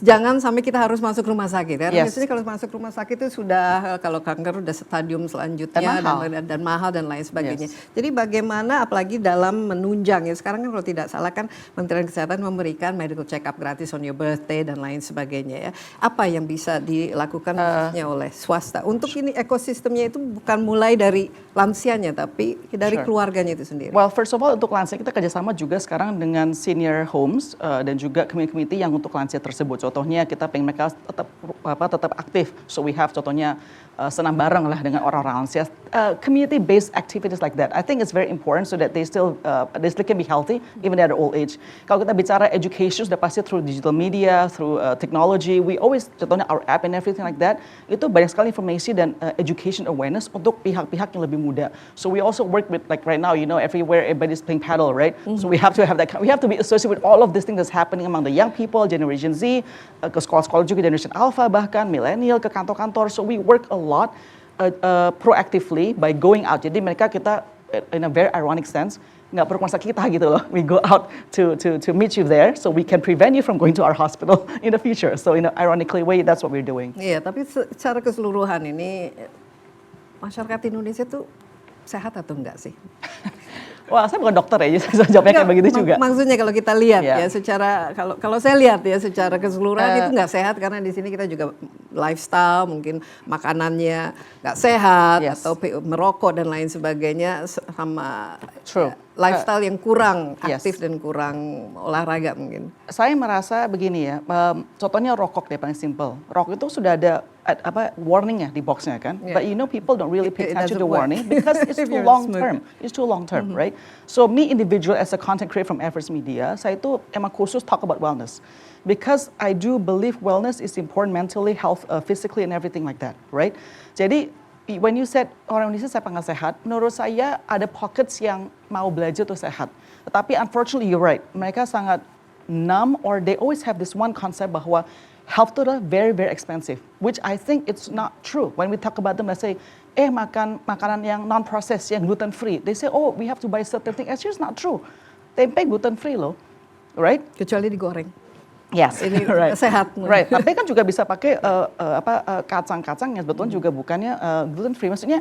S2: jangan sampai kita harus masuk rumah sakit ya. Yes. Biasanya kalau masuk rumah sakit itu sudah, kalau kanker udah stadium selanjutnya dan mahal dan lain sebagainya. Yes. Jadi bagaimana apalagi dalam menunjang ya, sekarang kan kalau tidak salah kan Kementerian Kesehatan memberikan medical check up gratis on your birthday dan lain sebagainya ya. Apa yang bisa dilakukan khususnya oleh swasta untuk ini ekosistemnya itu bukan mulai dari lansianya tapi dari keluarganya itu sendiri.
S8: Well, first of all untuk lansia kita kerjasama juga sekarang dengan senior homes dan juga community yang untuk lansia tersebut. Contohnya kita pengen mereka tetap aktif. So we have contohnya senam bareng lah dengan orang-orang lansia. Community-based activities like that. I think it's very important so that they still can be healthy even at their old age. Kalau kita bicara education sudah pasti through digital media, through technology. We always contohnya our app app and everything like that, itu banyak sekali informasi dan education awareness untuk pihak-pihak yang lebih muda. So we also work with, like right now, you know, everywhere everybody's playing paddle, right? So we have to have that, we have to be associated with all of these things that's happening among the young people, Generation Z, ke sekolah-sekolah juga, Generation Alpha bahkan, millennial, ke kantor-kantor. So we work a lot proactively by going out. Jadi kita in a very ironic sense, nggak perlu masa kita gitu loh. We go out to meet you there, so we can prevent you from going to our hospital in the future. So in an ironically way, that's what we're doing.
S2: Iya, tapi secara keseluruhan ini masyarakat Indonesia tuh sehat atau enggak sih?
S8: Wah, saya bukan dokter ya, jadi saya jawabnya kayak begitu juga.
S2: Maksudnya kalau kita lihat
S8: Yeah.
S2: ya, secara kalau saya lihat ya secara keseluruhan itu nggak sehat karena di sini kita juga lifestyle, mungkin makanannya nggak sehat
S8: Yes.
S2: atau merokok dan lain sebagainya sama
S8: True.
S2: lifestyle yang kurang
S8: Yes.
S2: aktif dan kurang olahraga mungkin.
S8: Saya merasa begini ya, contohnya rokok deh paling simple. Rokok itu sudah ada warningnya di boxnya kan,
S2: Yeah.
S8: but you know people don't really pay
S2: It
S8: attention to
S2: doesn't work.
S8: warning because it's
S2: If
S8: too
S2: you're a
S8: long
S2: smoker.
S8: term. It's too long term, right? So me individual as a content creator from Everest Media, saya itu emang khusus talk about wellness because I do believe wellness is important mentally, health, physically and everything like that, right? Jadi when you said orang Indonesia siapa nggak sehat, menurut saya ada pockets yang mau belajar tuh sehat. Tetapi unfortunately you're right, mereka sangat numb or they always have this one concept bahwa health itu adalah very very expensive, which I think it's not true. When we talk about them, let's say, makan makanan yang non processed, yang gluten free, they say, oh we have to buy certain thing. It's just not true. Tempe gluten free loh, right?
S2: Kecuali digoreng.
S8: Yes,
S2: Ini
S8: right.
S2: sehat.
S8: Right, tapi kan juga bisa pakai kacang-kacang yang sebetulnya juga bukannya gluten free. Maksudnya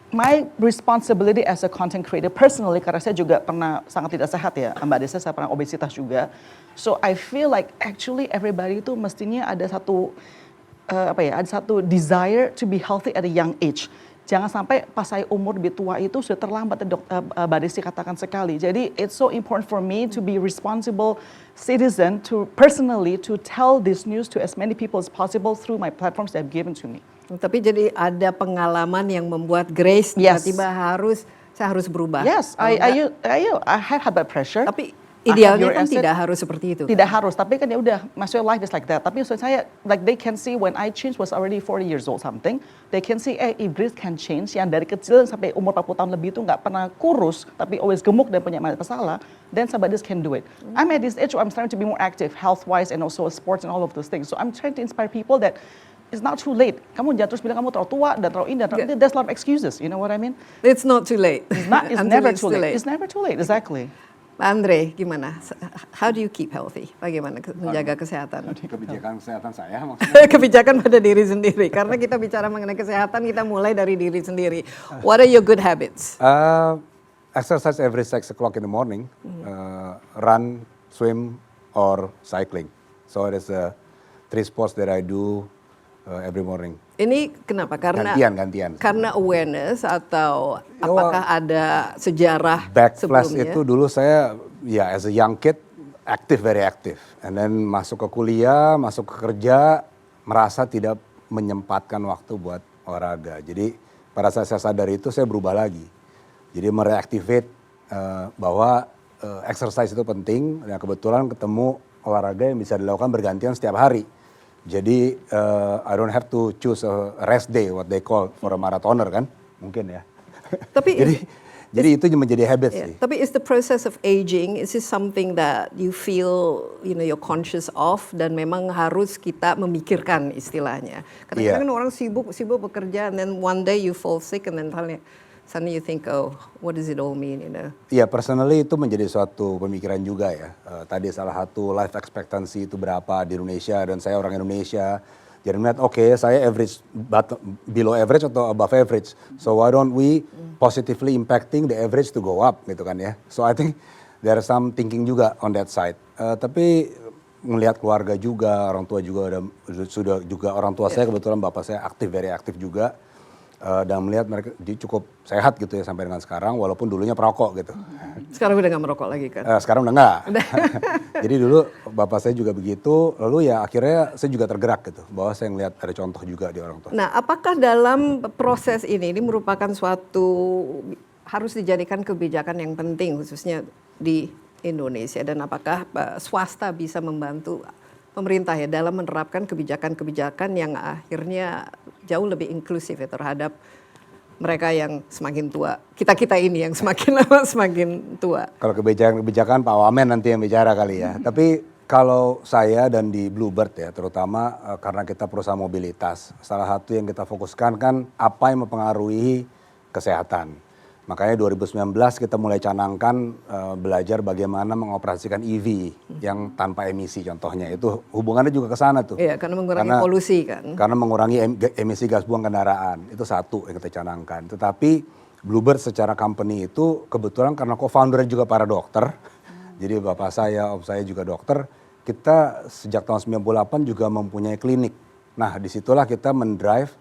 S8: my responsibility as a content creator personally, karena saya juga pernah sangat tidak sehat ya, Mbak Desa, saya pernah obesitas juga. So I feel like actually everybody itu mestinya ada satu ada satu desire to be healthy at a young age. Jangan sampai pas saya umur lebih tua itu sudah terlambat, Mbak Desi katakan sekali. Jadi it's so important for me to be responsible citizen to personally to tell this news to as many people as possible through my platforms that have given to me.
S2: Tapi jadi ada pengalaman yang membuat Grace
S8: Yes.
S2: tiba-tiba saya harus berubah.
S8: Yes,
S2: Kalau enggak,
S8: I had high blood pressure.
S2: tapi
S8: I have
S2: idealnya
S8: uric
S2: kan
S8: acid.
S2: tidak harus seperti itu.
S8: Tidak harus, tapi kan ya udah, maksudnya life is like that. Tapi maksud saya, like they can see when I changed was already 40 years old something. They can see, if Grace can change, yang dari kecil sampai umur 40 tahun lebih itu nggak pernah kurus, tapi always gemuk dan punya masalah, then somebody else can do it. I'm at this age where I'm starting to be more active, health-wise and also sports and all of those things. So I'm trying to inspire people that it's not too late. Kamu jangan terus bilang kamu terlalu tua dan terlalu ini dan terlalu ini. There's a lot of excuses, you know what I mean?
S2: It's not too late.
S8: It's
S2: Until
S8: never
S2: it's
S8: too late. It's never too late, exactly.
S2: Pak Andre, gimana? How do you keep healthy? Bagaimana menjaga kesehatan?
S6: Kebijakan kesehatan saya maksudnya.
S2: Kebijakan pada diri sendiri. Karena kita bicara mengenai kesehatan, kita mulai dari diri sendiri. What are your good habits?
S6: Exercise every 6 o'clock in the morning, run, swim, or cycling. So it is 3 sports that I do every morning.
S2: Ini kenapa? Karena
S6: Gantian.
S2: Karena awareness atau apakah ada sejarah
S6: Backflash
S2: sebelumnya?
S6: itu dulu saya ya as a young kid very active. And then masuk ke kuliah, masuk ke kerja, merasa tidak menyempatkan waktu buat olahraga. Jadi pada saat saya sadar itu saya berubah lagi. Jadi mereactivate bahwa exercise itu penting. Dan kebetulan ketemu olahraga yang bisa dilakukan bergantian setiap hari. Jadi I don't have to choose a rest day, what they call for a marathoner kan, mungkin ya.
S2: Tapi
S6: jadi itu menjadi habit sih.
S2: Tapi is the process of aging, is this something that you feel, you're conscious of dan memang harus kita memikirkan istilahnya? Kadang-kadang kan orang sibuk bekerja and then one day you fall sick and then suddenly you think, oh, what does it all mean,
S6: Iya, personally itu menjadi suatu pemikiran juga ya. Tadi salah satu life expectancy itu berapa di Indonesia dan saya orang Indonesia. Jadi melihat, oke, saya average, below average atau above average. So why don't we positively impacting the average to go up gitu kan ya. So I think there is some thinking juga on that side. Tapi melihat keluarga juga, orang tua juga sudah juga orang tua saya kebetulan bapak saya very aktif juga. Dan melihat mereka cukup sehat gitu ya sampai dengan sekarang walaupun dulunya perokok gitu.
S2: Sekarang udah nggak merokok lagi kan?
S6: Sekarang udah nggak. Jadi dulu bapak saya juga begitu, lalu ya akhirnya saya juga tergerak gitu bahwa saya ngelihat ada contoh juga di orang tua.
S2: Nah, apakah dalam proses ini merupakan suatu harus dijadikan kebijakan yang penting khususnya di Indonesia dan apakah swasta bisa membantu pemerintah ya dalam menerapkan kebijakan-kebijakan yang akhirnya jauh lebih inklusif ya terhadap mereka yang semakin tua. Kita ini yang semakin lama semakin tua.
S6: Kalau kebijakan-kebijakan Pak Wamen nanti yang bicara kali ya. Tapi kalau saya dan di Bluebird ya, terutama karena kita perusahaan mobilitas, salah satu yang kita fokuskan kan apa yang mempengaruhi kesehatan. Makanya 2019 kita mulai canangkan belajar bagaimana mengoperasikan EV yang tanpa emisi contohnya. Itu hubungannya juga ke sana tuh.
S2: Iya, karena mengurangi polusi kan.
S6: Karena mengurangi emisi gas buang kendaraan. Itu satu yang kita canangkan. Tetapi Bluebird secara company itu kebetulan karena co-foundernya juga para dokter. Jadi bapak saya, om saya juga dokter. Kita sejak tahun 98 juga mempunyai klinik. Nah disitulah kita mendrive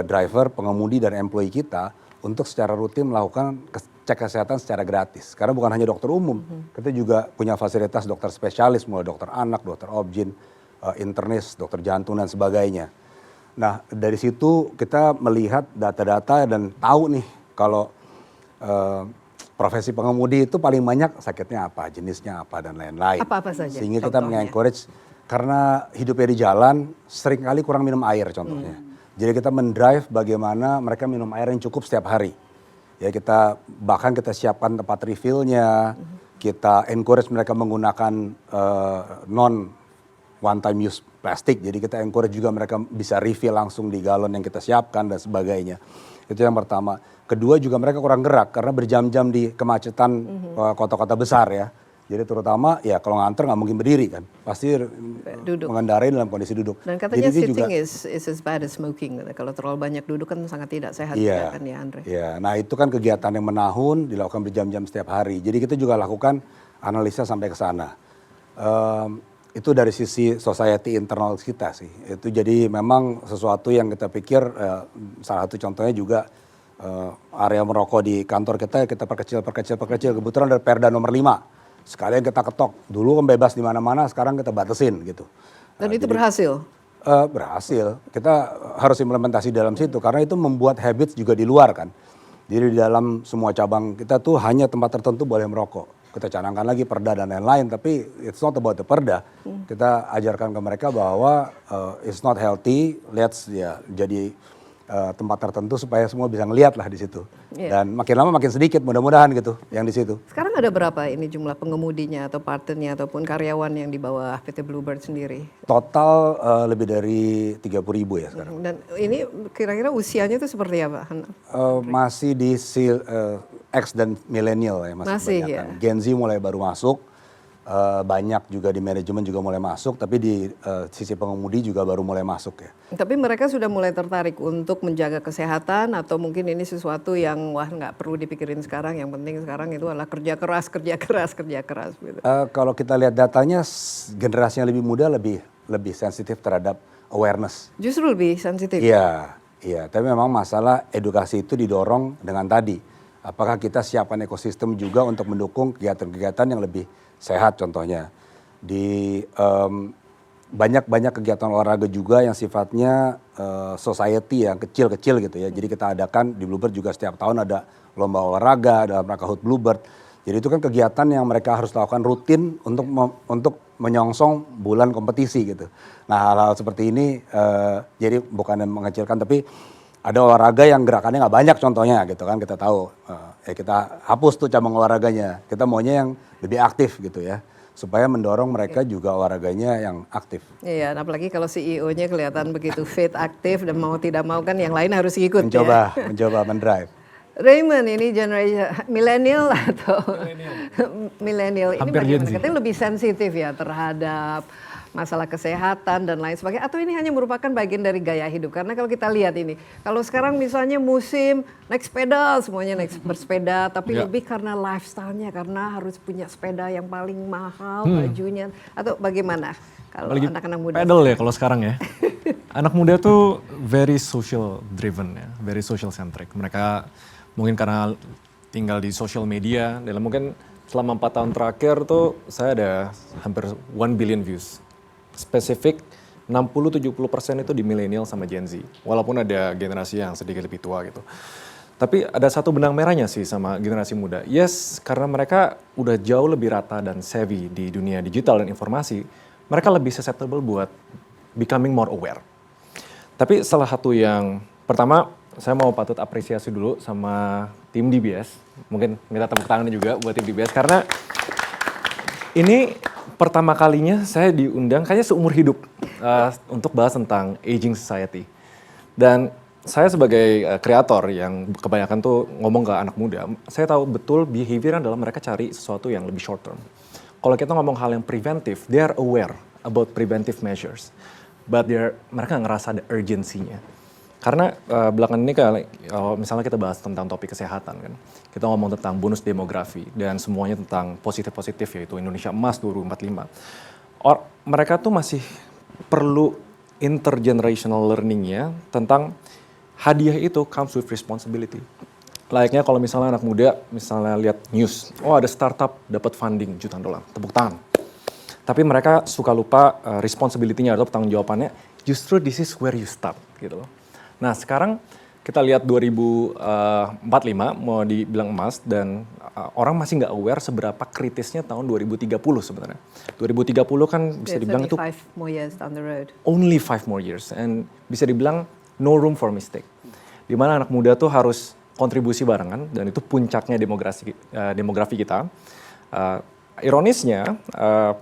S6: driver, pengemudi dan employee kita untuk secara rutin melakukan cek kesehatan secara gratis. Karena bukan hanya dokter umum, kita juga punya fasilitas dokter spesialis, mulai dokter anak, dokter obgyn, internis, dokter jantung dan sebagainya. Nah dari situ kita melihat data-data dan tahu nih kalau profesi pengemudi itu paling banyak sakitnya apa, jenisnya apa dan lain-lain.
S2: Apa-apa saja
S6: Sehingga kita
S2: contohnya?
S6: mengencourage karena hidupnya di jalan seringkali kurang minum air contohnya. Jadi kita mendrive bagaimana mereka minum air yang cukup setiap hari. Ya kita bahkan kita siapkan tempat refillnya, kita encourage mereka menggunakan non one time use plastik. Jadi kita encourage juga mereka bisa refill langsung di galon yang kita siapkan dan sebagainya. Itu yang pertama. Kedua juga mereka kurang gerak karena berjam-jam di kemacetan kota-kota besar ya. Jadi terutama ya kalau nganter nggak mungkin berdiri kan, pasti
S2: Duduk.
S6: mengendarai dalam kondisi duduk.
S2: Dan katanya
S6: Jadi dia
S2: sitting
S6: juga,
S2: is as bad as smoking. Kalau terlalu banyak duduk kan sangat tidak sehat
S6: iya,
S2: juga kan ya Andre.
S6: iya. Nah itu kan kegiatan yang menahun dilakukan berjam-jam setiap hari. Jadi kita juga lakukan analisa sampai ke sana. Itu dari sisi society internal kita sih. Itu jadi memang sesuatu yang kita pikir salah satu contohnya juga area merokok di kantor kita perkecil. Kebetulan ada Perda nomor 5. Sekalian kita ketok. Dulu kan bebas di mana-mana, sekarang kita batasin gitu.
S2: Dan itu berhasil.
S6: Berhasil. Kita harus implementasi dalam situ karena itu membuat habits juga di luar kan. Jadi di dalam semua cabang kita tuh hanya tempat tertentu boleh merokok. Kita canangkan lagi perda dan lain-lain, tapi it's not about the perda. Kita ajarkan ke mereka bahwa it's not healthy, let's ya jadi tempat tertentu supaya semua bisa ngeliat lah di situ.
S2: Iya.
S6: Dan makin lama makin sedikit mudah-mudahan gitu yang di situ.
S2: Sekarang ada berapa ini jumlah pengemudinya atau partnernya ataupun karyawan yang di bawah PT Bluebird sendiri?
S6: Total lebih dari 30.000 ya sekarang.
S2: Dan ini kira-kira usianya itu seperti apa?
S6: Masih di X dan millennial ya
S2: Masih,
S6: kebanyakan.
S2: ya.
S6: Gen Z mulai baru masuk, banyak juga di manajemen juga mulai masuk, tapi di sisi pengemudi juga baru mulai masuk ya.
S2: Tapi mereka sudah mulai tertarik untuk menjaga kesehatan atau mungkin ini sesuatu yang wah nggak perlu dipikirin sekarang, yang penting sekarang itu adalah kerja keras gitu.
S6: Kalau kita lihat datanya, generasi yang lebih muda lebih sensitif terhadap awareness.
S2: Justru lebih sensitif.
S6: Iya. Tapi memang masalah edukasi itu didorong dengan tadi. Apakah kita siapkan ekosistem juga untuk mendukung kegiatan-kegiatan yang lebih sehat contohnya. Di banyak kegiatan olahraga juga yang sifatnya society yang kecil-kecil gitu ya. Jadi kita adakan di Bluebird juga setiap tahun ada lomba olahraga dalam rangka HUT Bluebird. Jadi itu kan kegiatan yang mereka harus lakukan rutin untuk menyongsong bulan kompetisi gitu. Nah hal-hal seperti ini jadi bukan mengecilkan tapi ada olahraga yang gerakannya nggak banyak contohnya gitu kan kita tahu. Ya kita hapus tuh cabang olahraganya. Kita maunya yang lebih aktif gitu ya. Supaya mendorong mereka juga olahraganya yang aktif.
S2: Iya, apalagi kalau CEO-nya kelihatan begitu fit, aktif dan mau tidak mau kan yang lain harus ikut
S6: Mencoba mendrive.
S2: Raymond, ini generasi milenial atau milenial ini
S7: Hampir Gen
S2: bagaimana?
S7: Z.
S2: Katanya lebih sensitif ya terhadap masalah kesehatan dan lain sebagainya. Atau ini hanya merupakan bagian dari gaya hidup? Karena kalau kita lihat ini, kalau sekarang misalnya musim naik sepeda, semuanya naik bersepeda, tapi lebih karena lifestyle-nya, karena harus punya sepeda yang paling mahal, bajunya, atau bagaimana? Kalau
S7: Apalagi
S2: anak-anak muda.
S7: pedal ya kalau sekarang ya. Anak muda tuh very social driven ya, very social centric. Mereka mungkin karena tinggal di social media, dalam mungkin selama 4 tahun terakhir tuh saya ada hampir 1 billion views. Spesifik 60-70% itu di milenial sama Gen Z. Walaupun ada generasi yang sedikit lebih tua gitu. Tapi ada satu benang merahnya sih sama generasi muda. Yes, karena mereka udah jauh lebih rata dan savvy di dunia digital dan informasi. mereka lebih susceptible buat becoming more aware. Tapi salah satu yang pertama, saya mau patut apresiasi dulu sama tim DBS. Mungkin minta tepuk tangan juga buat tim DBS karena ini pertama kalinya saya diundang kayaknya seumur hidup untuk bahas tentang aging society. Dan saya sebagai kreator yang kebanyakan tuh ngomong ke anak muda, saya tahu betul behavior adalah mereka cari sesuatu yang lebih short term. Kalau kita ngomong hal yang preventif, they are aware about preventive measures. But mereka ngerasa ada urgency-nya. Karena belakangan ini kalau misalnya kita bahas tentang topik kesehatan kan, kita ngomong tentang bonus demografi dan semuanya tentang positif-positif yaitu Indonesia Emas 2045. Mereka tuh masih perlu intergenerational learning-nya tentang hadiah itu comes with responsibility. Layaknya kalau misalnya anak muda misalnya lihat news, oh ada startup dapat funding jutaan dolar, tepuk tangan. Tapi mereka suka lupa responsibility-nya atau tanggung jawabannya, justru this is where you start gitu loh. Nah sekarang kita lihat 2045 mau dibilang emas dan orang masih nggak aware seberapa kritisnya tahun 2030 sebenarnya. 2030 kan bisa dibilang itu
S2: 5 more years down the road.
S7: Only 5 more years and bisa dibilang no room for mistake. Dimana anak muda tuh harus kontribusi barengan dan itu puncaknya demografi kita. Ironisnya,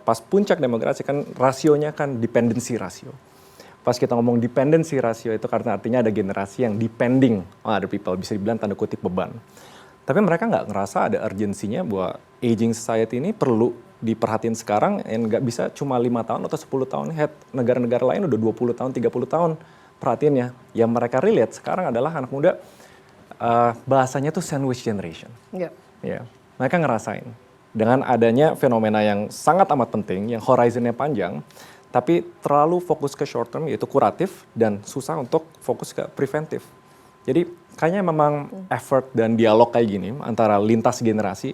S7: pas puncak demografi kan rasionya kan dependency rasio. Pas kita ngomong dependency rasio itu karena artinya ada generasi yang depending on other people, bisa dibilang tanda kutip beban. Tapi mereka nggak ngerasa ada urgensinya bahwa aging society ini perlu diperhatiin sekarang, dan nggak bisa cuma 5 tahun atau 10 tahun head. Negara-negara lain udah 20 tahun, 30 tahun perhatiannya. Yang mereka relate sekarang adalah anak muda, bahasanya tuh sandwich generation.
S2: Yep.
S7: Ya, mereka ngerasain. Dengan adanya fenomena yang sangat amat penting, yang horizonnya panjang, tapi terlalu fokus ke short term, yaitu kuratif, dan susah untuk fokus ke preventif. Jadi kayaknya memang effort dan dialog kayak gini antara lintas generasi,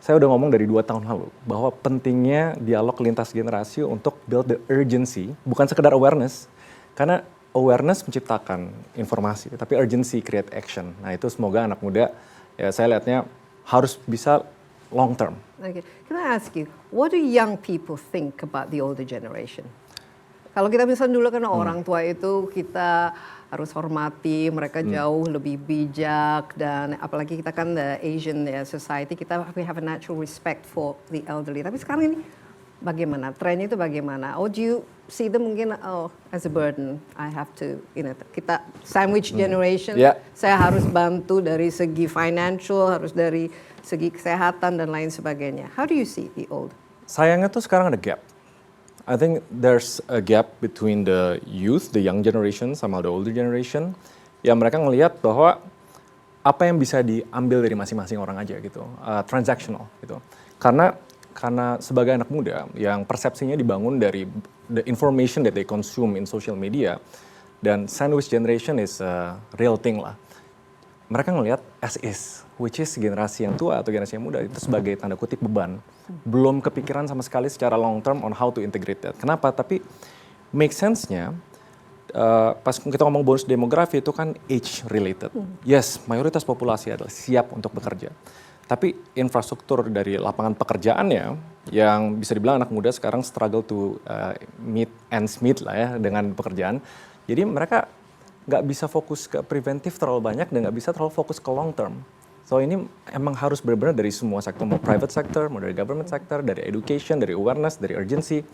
S7: saya udah ngomong dari 2 tahun lalu, bahwa pentingnya dialog lintas generasi untuk build the urgency, bukan sekedar awareness, karena awareness menciptakan informasi, tapi urgency create action. Nah itu semoga anak muda, ya saya lihatnya harus bisa long term.
S2: Okay. Can I ask you, what do young people think about the older generation? Kalau kita misalnya dulu kan orang tua itu kita harus hormati, mereka jauh lebih bijak dan apalagi kita kan the Asian society, we have a natural respect for the elderly. Tapi sekarang ini bagaimana? Trennya itu bagaimana? Oh, do you see them mungkin as a burden? I have to, kita sandwich generation.
S7: Yeah.
S2: Saya harus bantu dari segi financial, harus dari segi kesehatan dan lain sebagainya. How do you see the old?
S7: Sayangnya tuh sekarang ada gap. I think there's a gap between the youth, the young generation, sama the older generation. Ya mereka ngelihat bahwa apa yang bisa diambil dari masing-masing orang aja gitu, transactional gitu. Karena sebagai anak muda yang persepsinya dibangun dari the information that they consume in social media, dan sandwich generation is a real thing lah. Mereka ngelihat as is, which is generasi yang tua atau generasi yang muda itu sebagai tanda kutip beban. Belum kepikiran sama sekali secara long term on how to integrate that. Kenapa? Tapi make sense-nya, pas kita ngomong bonus demografi itu kan age related. Yes, mayoritas populasi adalah siap untuk bekerja. Tapi infrastruktur dari lapangan pekerjaannya yang bisa dibilang anak muda sekarang struggle to meet ends meet lah ya dengan pekerjaan. Jadi mereka nggak bisa fokus ke preventif terlalu banyak dan nggak bisa terlalu fokus ke long term. So ini emang harus benar-benar dari semua sektor, mau private sector, mau dari government sector, dari education, dari awareness, dari urgency.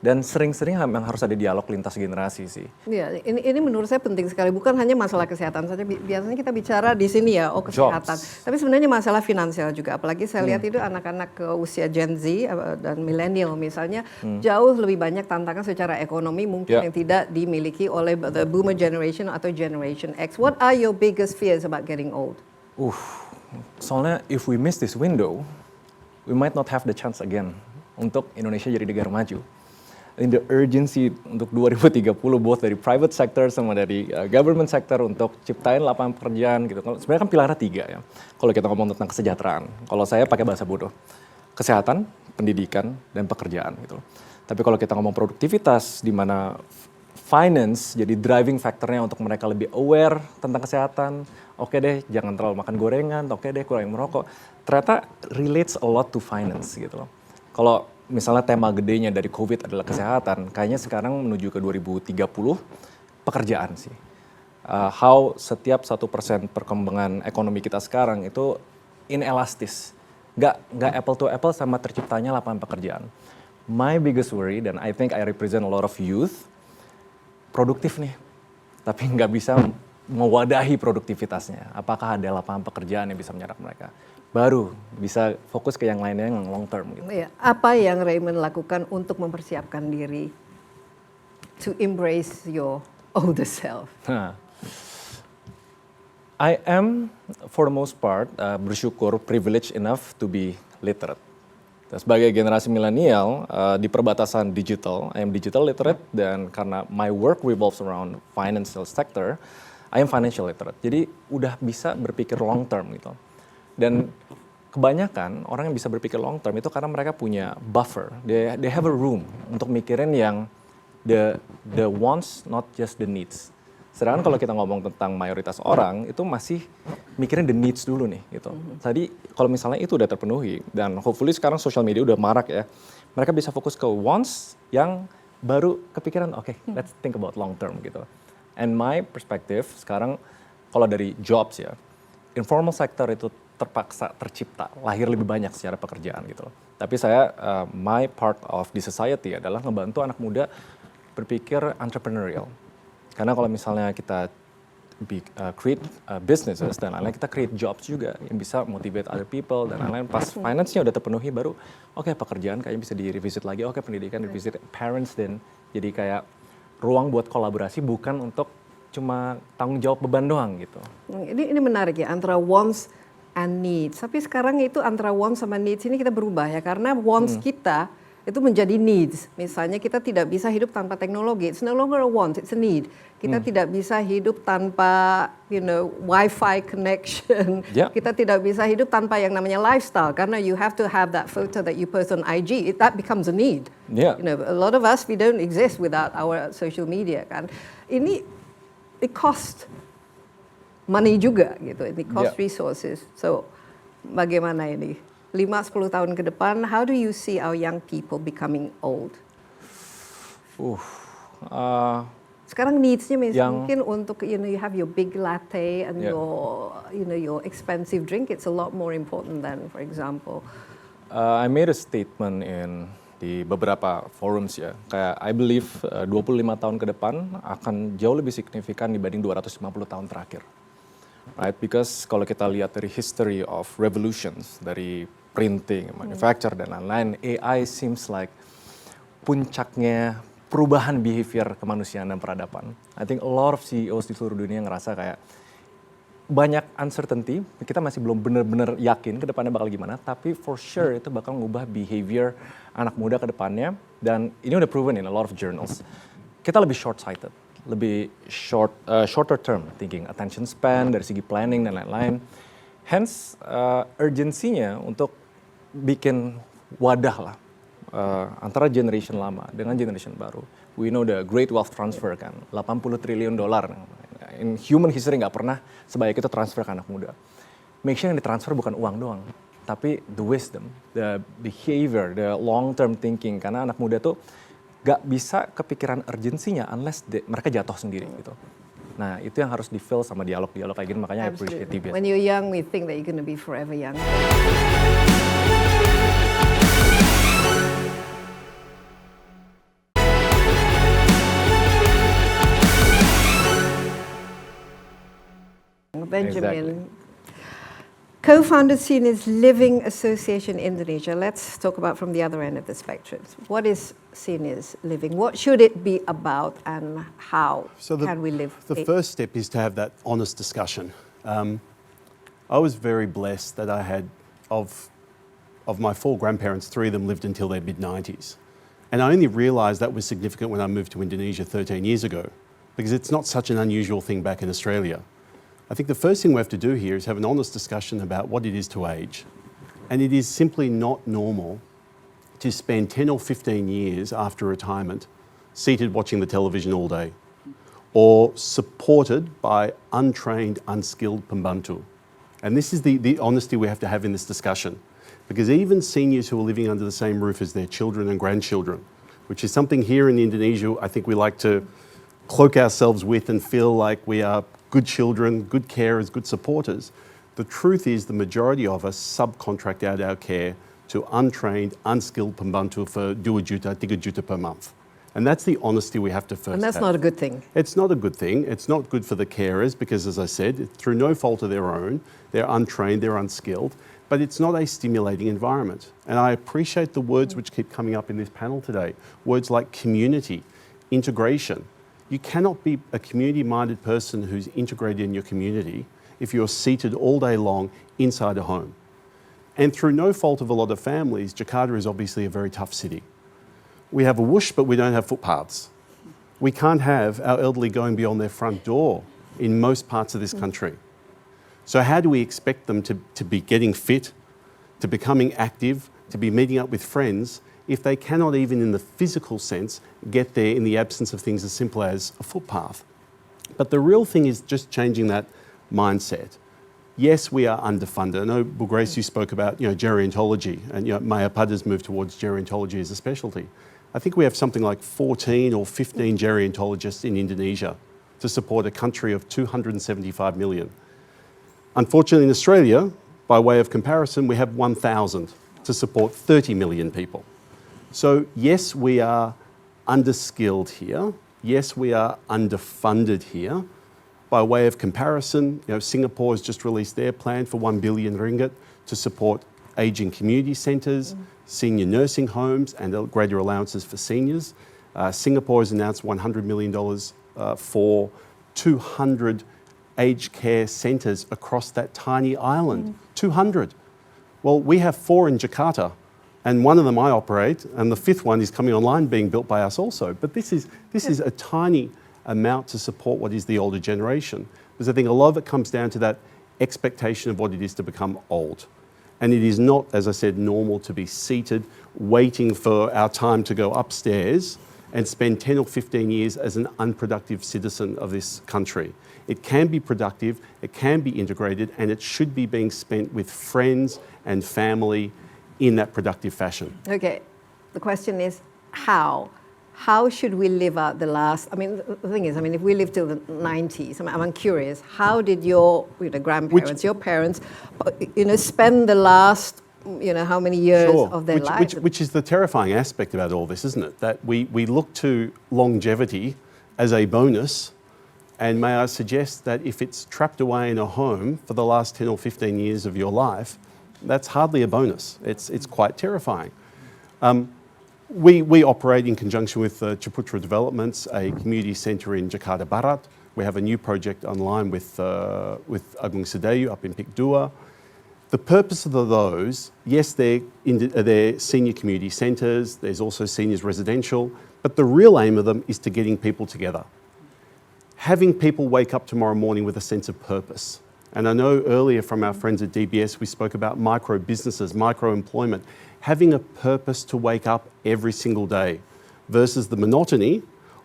S7: Dan sering-sering memang harus ada dialog lintas generasi sih.
S2: Iya, ini menurut saya penting sekali. Bukan hanya masalah kesehatan saja. Biasanya kita bicara di sini ya, kesehatan.
S7: Jobs.
S2: Tapi sebenarnya masalah finansial juga. Apalagi saya lihat itu anak-anak ke usia Gen Z dan milenial misalnya jauh lebih banyak tantangan secara ekonomi mungkin yang tidak dimiliki oleh the boomer generation atau generation X. What are your biggest fears about getting old?
S7: Soalnya if we miss this window, we might not have the chance again untuk Indonesia jadi negara maju. In the urgency untuk 2030 both dari private sector sama dari government sector untuk ciptain lapangan pekerjaan gitu. Sebenarnya kan pilarnya 3 ya. Kalau kita ngomong tentang kesejahteraan, kalau saya pakai bahasa bodoh, kesehatan, pendidikan, dan pekerjaan gitu. Tapi kalau kita ngomong produktivitas, di mana finance jadi driving factornya untuk mereka lebih aware tentang kesehatan. Oke deh, jangan terlalu makan gorengan. Oke deh, kurangin merokok. Ternyata relates a lot to finance gitu loh. Kalau misalnya tema gedenya dari COVID adalah kesehatan, kayaknya sekarang menuju ke 2030 pekerjaan sih. How setiap 1% perkembangan ekonomi kita sekarang itu inelastis. Nggak apple to apple sama terciptanya lapangan pekerjaan. My biggest worry, dan I think I represent a lot of youth, produktif nih, tapi nggak bisa mewadahi produktivitasnya. Apakah ada lapangan pekerjaan yang bisa menyerap mereka? Baru bisa fokus ke yang lainnya yang long term gitu.
S2: Ya, apa yang Raymond lakukan untuk mempersiapkan diri to embrace your older self?
S7: I am, for the most part, bersyukur privileged enough to be literate. Sebagai generasi milenial di perbatasan digital, I am digital literate, dan karena my work revolves around financial sector, I am financial literate. Jadi udah bisa berpikir long term gitu. Dan kebanyakan orang yang bisa berpikir long term itu karena mereka punya buffer. They have a room untuk mikirin yang the wants, not just the needs. Sedangkan kalau kita ngomong tentang mayoritas orang itu masih mikirin the needs dulu nih gitu. Tadi kalau misalnya itu udah terpenuhi dan hopefully sekarang social media udah marak ya, mereka bisa fokus ke wants yang baru kepikiran oke, let's think about long term gitu. And my perspective sekarang kalau dari jobs ya, informal sector itu terpaksa tercipta, lahir lebih banyak secara pekerjaan gitu loh. Tapi saya, my part of the society adalah ngebantu anak muda berpikir entrepreneurial. Karena kalau misalnya kita create businesses dan lain-lain, kita create jobs juga yang bisa motivate other people dan lain-lain. Pas finance-nya udah terpenuhi baru, oke, pekerjaan kayaknya bisa di-revisit lagi, oke, pendidikan di-revisit, parents dan jadi kayak ruang buat kolaborasi bukan untuk cuma tanggung jawab beban doang gitu.
S2: Ini menarik ya, antara wants and needs. Tapi sekarang itu antara wants sama needs ini kita berubah ya, karena wants kita itu menjadi needs. Misalnya kita tidak bisa hidup tanpa teknologi. It's no longer a want, it's a need. Kita tidak bisa hidup tanpa, Wi-Fi connection.
S7: Yeah.
S2: Kita tidak bisa hidup tanpa yang namanya lifestyle, karena you have to have that photo that you post on IG. That becomes a need.
S7: Yeah.
S2: A lot of us, we don't exist without our social media kan. Ini it cost money juga gitu. It cost resources. So bagaimana ini? 5-10 tahun ke depan, how do you see our young people becoming old? Sekarang needs-nya mungkin untuk you have your big latte and your expensive drink, it's a lot more important than, for example.
S7: I made a statement di beberapa forums ya, kayak I believe 25 tahun ke depan akan jauh lebih signifikan dibanding 250 tahun terakhir. Right, because kalau kita lihat dari history of revolutions, dari printing, manufacture, dan lain-lain, AI seems like puncaknya perubahan behavior kemanusiaan dan peradaban. I think a lot of CEOs di seluruh dunia ngerasa kayak banyak uncertainty, kita masih belum benar-benar yakin ke depannya bakal gimana, tapi for sure itu bakal ngubah behavior anak muda ke depannya, dan ini udah proven in a lot of journals. Kita lebih short-sighted, lebih shorter term thinking, attention span dari segi planning dan lain-lain. Hence urgensinya untuk bikin wadah lah antara generation lama dengan generation baru. We know the great wealth transfer kan, $80 triliun. In human history nggak pernah sebanyak itu transfer ke anak muda. Make sure yang ditransfer bukan uang doang, tapi the wisdom, the behavior, the long term thinking. Karena anak muda tuh nggak bisa kepikiran urgensinya unless mereka jatuh sendiri gitu. Nah itu yang harus di-fill sama dialog-dialog kayak gini, makanya I appreciate TBS.
S2: When you're young, we think that you're going to be forever young. Benjamin, co-founded CINES Living Association Indonesia. Let's talk about from the other end of the spectrum. What is CINES Living? What should it be about, and how can we live?
S9: The first step is to have that honest discussion. I was very blessed that I had, of my 4 grandparents, 3 of them lived until their mid-90s. And I only realised that was significant when I moved to Indonesia 13 years ago, because it's not such an unusual thing back in Australia. I think the first thing we have to do here is have an honest discussion about what it is to age. And it is simply not normal to spend 10 or 15 years after retirement seated watching the television all day, or supported by untrained, unskilled pembantu. And this is the honesty we have to have in this discussion. Because even seniors who are living under the same roof as their children and grandchildren, which is something here in Indonesia I think we like to cloak ourselves with and feel like we are good children, good carers, good supporters. The truth is the majority of us subcontract out our care to untrained, unskilled pembantu for 2 juta, 3 juta per month. And that's the honesty we have to first
S2: And that's
S9: have.
S2: not a good thing.
S9: It's not a good thing. It's not good for the carers because, as I said, through no fault of their own, they're untrained, they're unskilled, but it's not a stimulating environment. And I appreciate the words which keep coming up in this panel today, words like community, integration. You cannot be a community-minded person who's integrated in your community if you're seated all day long inside a home. And through no fault of a lot of families, Jakarta is obviously a very tough city. We have a whoosh, but we don't have footpaths. We can't have our elderly going beyond their front door in most parts of this country. So how do we expect them to be getting fit, to becoming active, to be meeting up with friends, if they cannot even in the physical sense get there in the absence of things as simple as a footpath? But the real thing is just changing that mindset. Yes, we are underfunded. I know, Bu Grace, you spoke about gerontology, and Mayapada's moved towards gerontology as a specialty. I think we have something like 14 or 15 gerontologists in Indonesia to support a country of 275 million. Unfortunately, in Australia, by way of comparison, we have 1,000 to support 30 million people. So yes, we are underskilled here. Yes, we are underfunded here. By way of comparison, Singapore has just released their plan for 1 billion ringgit to support ageing community centres, senior nursing homes and greater allowances for seniors. Singapore has announced $100 million for 200 aged care centres across that tiny island. 200. Well, we have 4 in Jakarta, and one of them I operate, and the 5th one is coming online being built by us also. But this is a tiny amount to support what is the older generation. Because I think a lot of it comes down to that expectation of what it is to become old. And it is not, as I said, normal to be seated, waiting for our time to go upstairs and spend 10 or 15 years as an unproductive citizen of this country. It can be productive, it can be integrated, and it should be being spent with friends and family in that productive fashion.
S2: Okay, the question is how? How should we live out the last, the thing is, if we live till the 90s, I'm curious, how did your grandparents, your parents, spend the last, how many years of their lives?
S9: Which is the terrifying aspect about all this, isn't it? That we look to longevity as a bonus, and may I suggest that if it's trapped away in a home for the last 10 or 15 years of your life, that's hardly a bonus. It's quite terrifying. We operate in conjunction with Ciputra Developments, a community centre in Jakarta Barat. We have a new project online with Agung Sedayu up in Pikdua. The purpose of those, yes, they're senior community centres, there's also seniors residential, but the real aim of them is to getting people together. Having people wake up tomorrow morning with a sense of purpose. And I know earlier from our friends at DBS, we spoke about micro businesses, micro employment, having a purpose to wake up every single day versus the monotony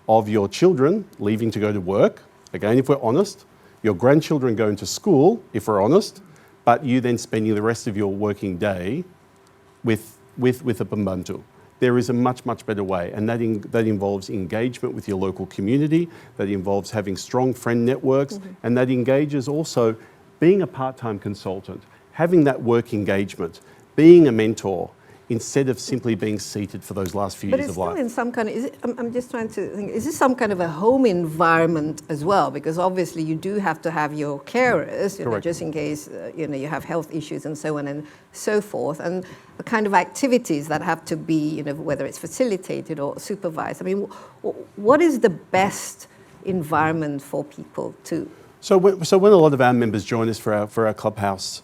S9: of your children leaving to go to work. Again, if we're honest, your grandchildren going to school, if we're honest, but you then spending the rest of your working day with a pembantu. There is a much, much better way, and that involves engagement with your local community, that involves having strong friend networks, and that engages also being a part-time consultant, having that work engagement, being a mentor, instead of simply being seated for those last few years of life.
S2: But it's still in some kind of, I'm just trying to think, is this some kind of a home environment as well? Because obviously you do have to have your carers, just in case, you have health issues and so on and so forth, and the kind of activities that have to be, whether it's facilitated or supervised. What is the best environment for people to...
S9: So when a lot of our members join us for our clubhouse,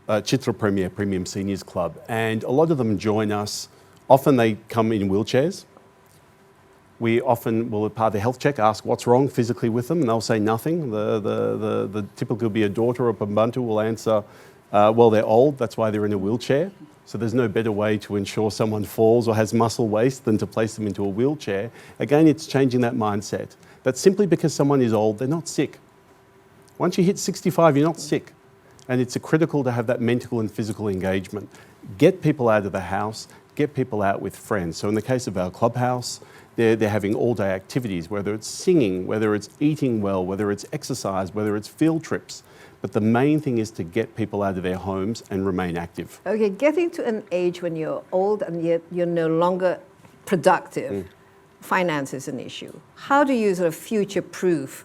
S9: Citra Premier Premium Seniors Club, and a lot of them join us. Often they come in wheelchairs. We often will, as part of the health check, ask what's wrong physically with them, and they'll say nothing. The typically be a daughter or pembantu will answer, well, they're old, that's why they're in a wheelchair. So there's no better way to ensure someone falls or has muscle waste than to place them into a wheelchair. Again, it's changing that mindset. That simply because someone is old, they're not sick. Once you hit 65, you're not sick. And it's critical to have that mental and physical engagement. Get people out of the house, get people out with friends. So in the case of our clubhouse, they're having all-day activities, whether it's singing, whether it's eating well, whether it's exercise, whether it's field trips. But the main thing is to get people out of their homes and remain active.
S2: Okay, getting to an age when you're old and yet you're no longer productive, finance is an issue. How do you sort of future-proof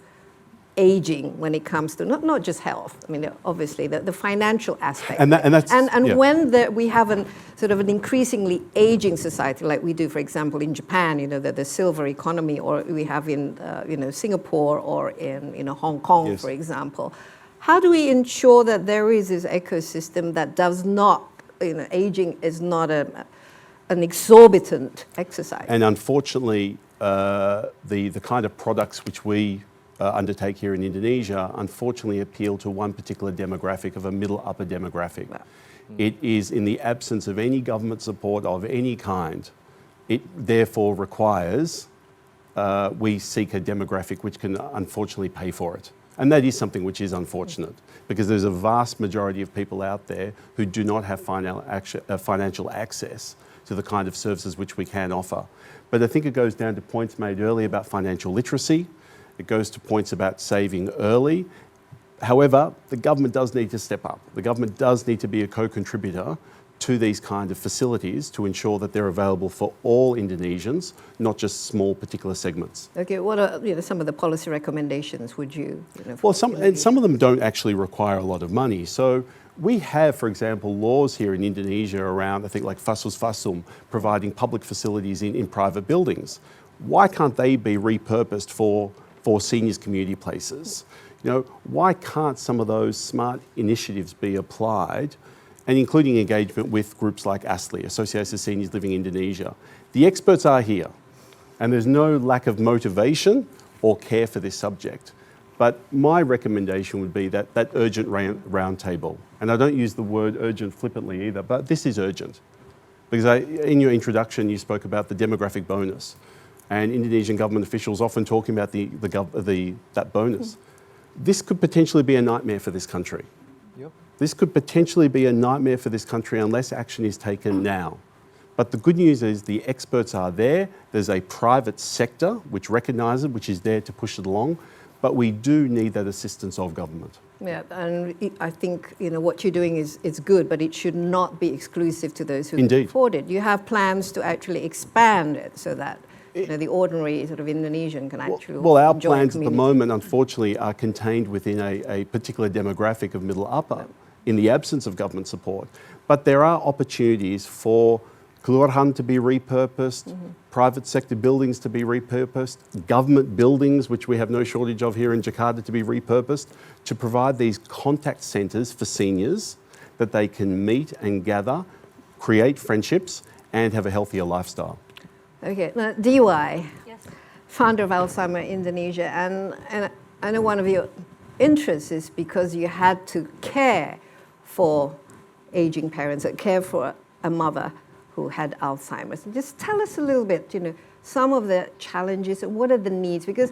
S2: aging when it comes to not just health? I mean, obviously the financial aspect.
S9: And that's yeah.
S2: When we have sort of an increasingly aging society, like we do, for example, in Japan, the silver economy, or we have in Singapore or in Hong Kong,
S9: Yes.
S2: for example. How do we ensure that there is this ecosystem that does not, aging is not an exorbitant exercise?
S9: And unfortunately, the kind of products which we undertake here in Indonesia unfortunately appeal to one particular demographic of a middle-upper demographic.
S2: Wow.
S9: It is in the absence of any government support of any kind. It therefore requires we seek a demographic which can unfortunately pay for it. And that is something which is unfortunate because there's a vast majority of people out there who do not have financial access to the kind of services which we can offer. But I think it goes down to points made earlier about financial literacy. It goes to points about saving early. However, the government does need to step up. The government does need to be a co-contributor to these kind of facilities to ensure that they're available for all Indonesians, not just small particular segments.
S2: Okay, what are some of the policy recommendations would you?
S9: Well, some of them don't actually require a lot of money. So we have, for example, laws here in Indonesia around, I think, like Fasus Fasum, providing public facilities in private buildings. Why can't they be repurposed for seniors community places? Why can't some of those smart initiatives be applied, and including engagement with groups like ASLI, Association of Seniors Living Indonesia? The experts are here, and there's no lack of motivation or care for this subject. But my recommendation would be that urgent roundtable, and I don't use the word urgent flippantly either, but this is urgent. Because in your introduction, you spoke about the demographic bonus, and Indonesian government officials often talking about that bonus. This could potentially be a nightmare for this country.
S7: Yep.
S9: This could potentially be a nightmare for this country unless action is taken now. But the good news is the experts are there. There's a private sector which recognises it, which is there to push it along. But we do need that assistance of government.
S2: Yeah, and I think what you're doing is good, but it should not be exclusive to those who can
S9: Indeed.
S2: afford it. You have plans to actually expand it so that the ordinary sort of Indonesian can actually
S9: Well, our
S2: enjoy
S9: plans at the
S2: community.
S9: moment, unfortunately, are contained within a particular demographic of middle upper in the absence of government support. But there are opportunities for kelurahan to be repurposed, private sector buildings to be repurposed, government buildings, which we have no shortage of here in Jakarta, to be repurposed, to provide these contact centres for seniors that they can meet and gather, create friendships, and have a healthier lifestyle.
S2: Okay, now DY, founder of Alzheimer Indonesia, and I know one of your interests is because you had to care for aging parents, care for a mother who had Alzheimer's. Just tell us a little bit, some of the challenges and what are the needs, because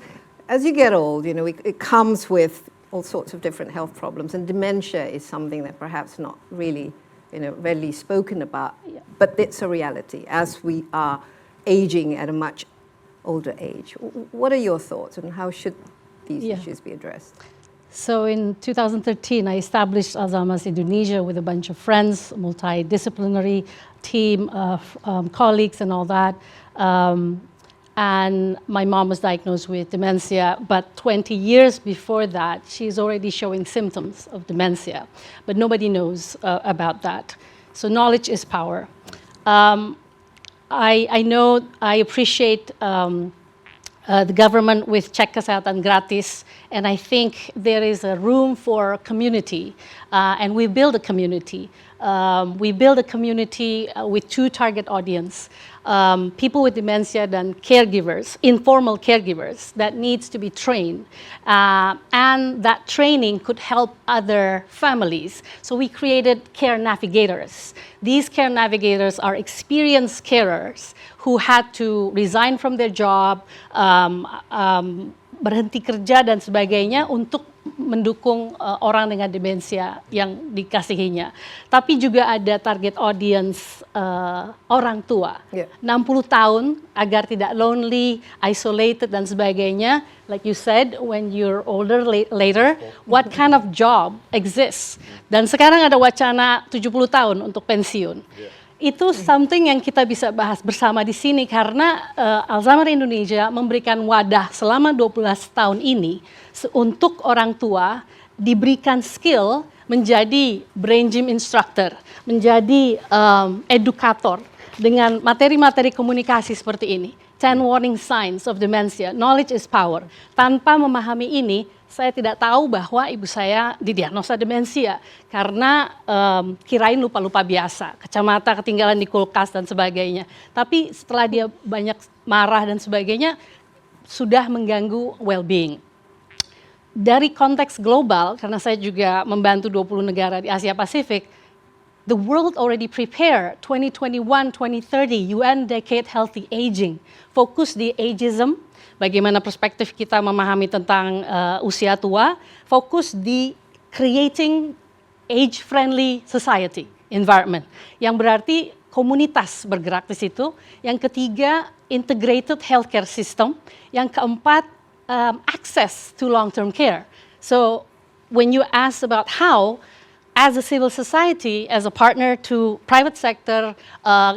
S2: as you get old, it comes with all sorts of different health problems, and dementia is something that perhaps not really, readily spoken about, but it's a reality as we are aging at a much older age. What are your thoughts and how should these issues be addressed?
S10: So in 2013, I established Alzheimer's Indonesia with a bunch of friends, multidisciplinary team of colleagues and all that. And my mom was diagnosed with dementia, but 20 years before that, she's already showing symptoms of dementia, but nobody knows about that. So knowledge is power. I appreciate the government with Cek Kesehatan Gratis, and I think there is a room for community, and we build a community. We build a community with two target audience, people with dementia and caregivers, informal caregivers that needs to be trained. And that training could help other families. So we created care navigators. These care navigators are experienced carers who had to resign from their job, berhenti kerja dan sebagainya untuk mendukung orang dengan demensia yang dikasihinya. Tapi juga ada target audience orang tua, 60 tahun agar tidak lonely, isolated dan sebagainya. Like you said, when you're older later, what kind of job exists? Dan sekarang ada wacana 70 tahun untuk pensiun. Itu something yang kita bisa bahas bersama di sini karena Alzheimer Indonesia memberikan wadah selama 12 tahun ini untuk orang tua diberikan skill menjadi brain gym instructor, menjadi edukator dengan materi-materi komunikasi seperti ini. 10 warning signs of dementia, knowledge is power. Tanpa memahami ini, saya tidak tahu bahwa ibu saya didiagnosa demensia karena kirain lupa-lupa biasa, kacamata ketinggalan di kulkas dan sebagainya. Tapi setelah dia banyak marah dan sebagainya, sudah mengganggu well-being. Dari konteks global, karena saya juga membantu 20 negara di Asia Pasifik, the world already prepare 2021-2030 UN Decade Healthy Aging. Fokus di ageism, bagaimana perspektif kita memahami tentang usia tua, fokus di creating age-friendly society, environment. Yang berarti komunitas bergerak di situ. Yang ketiga, integrated healthcare system. Yang keempat, access to long-term care. So when you ask about how, as a civil society, as a partner to private sector,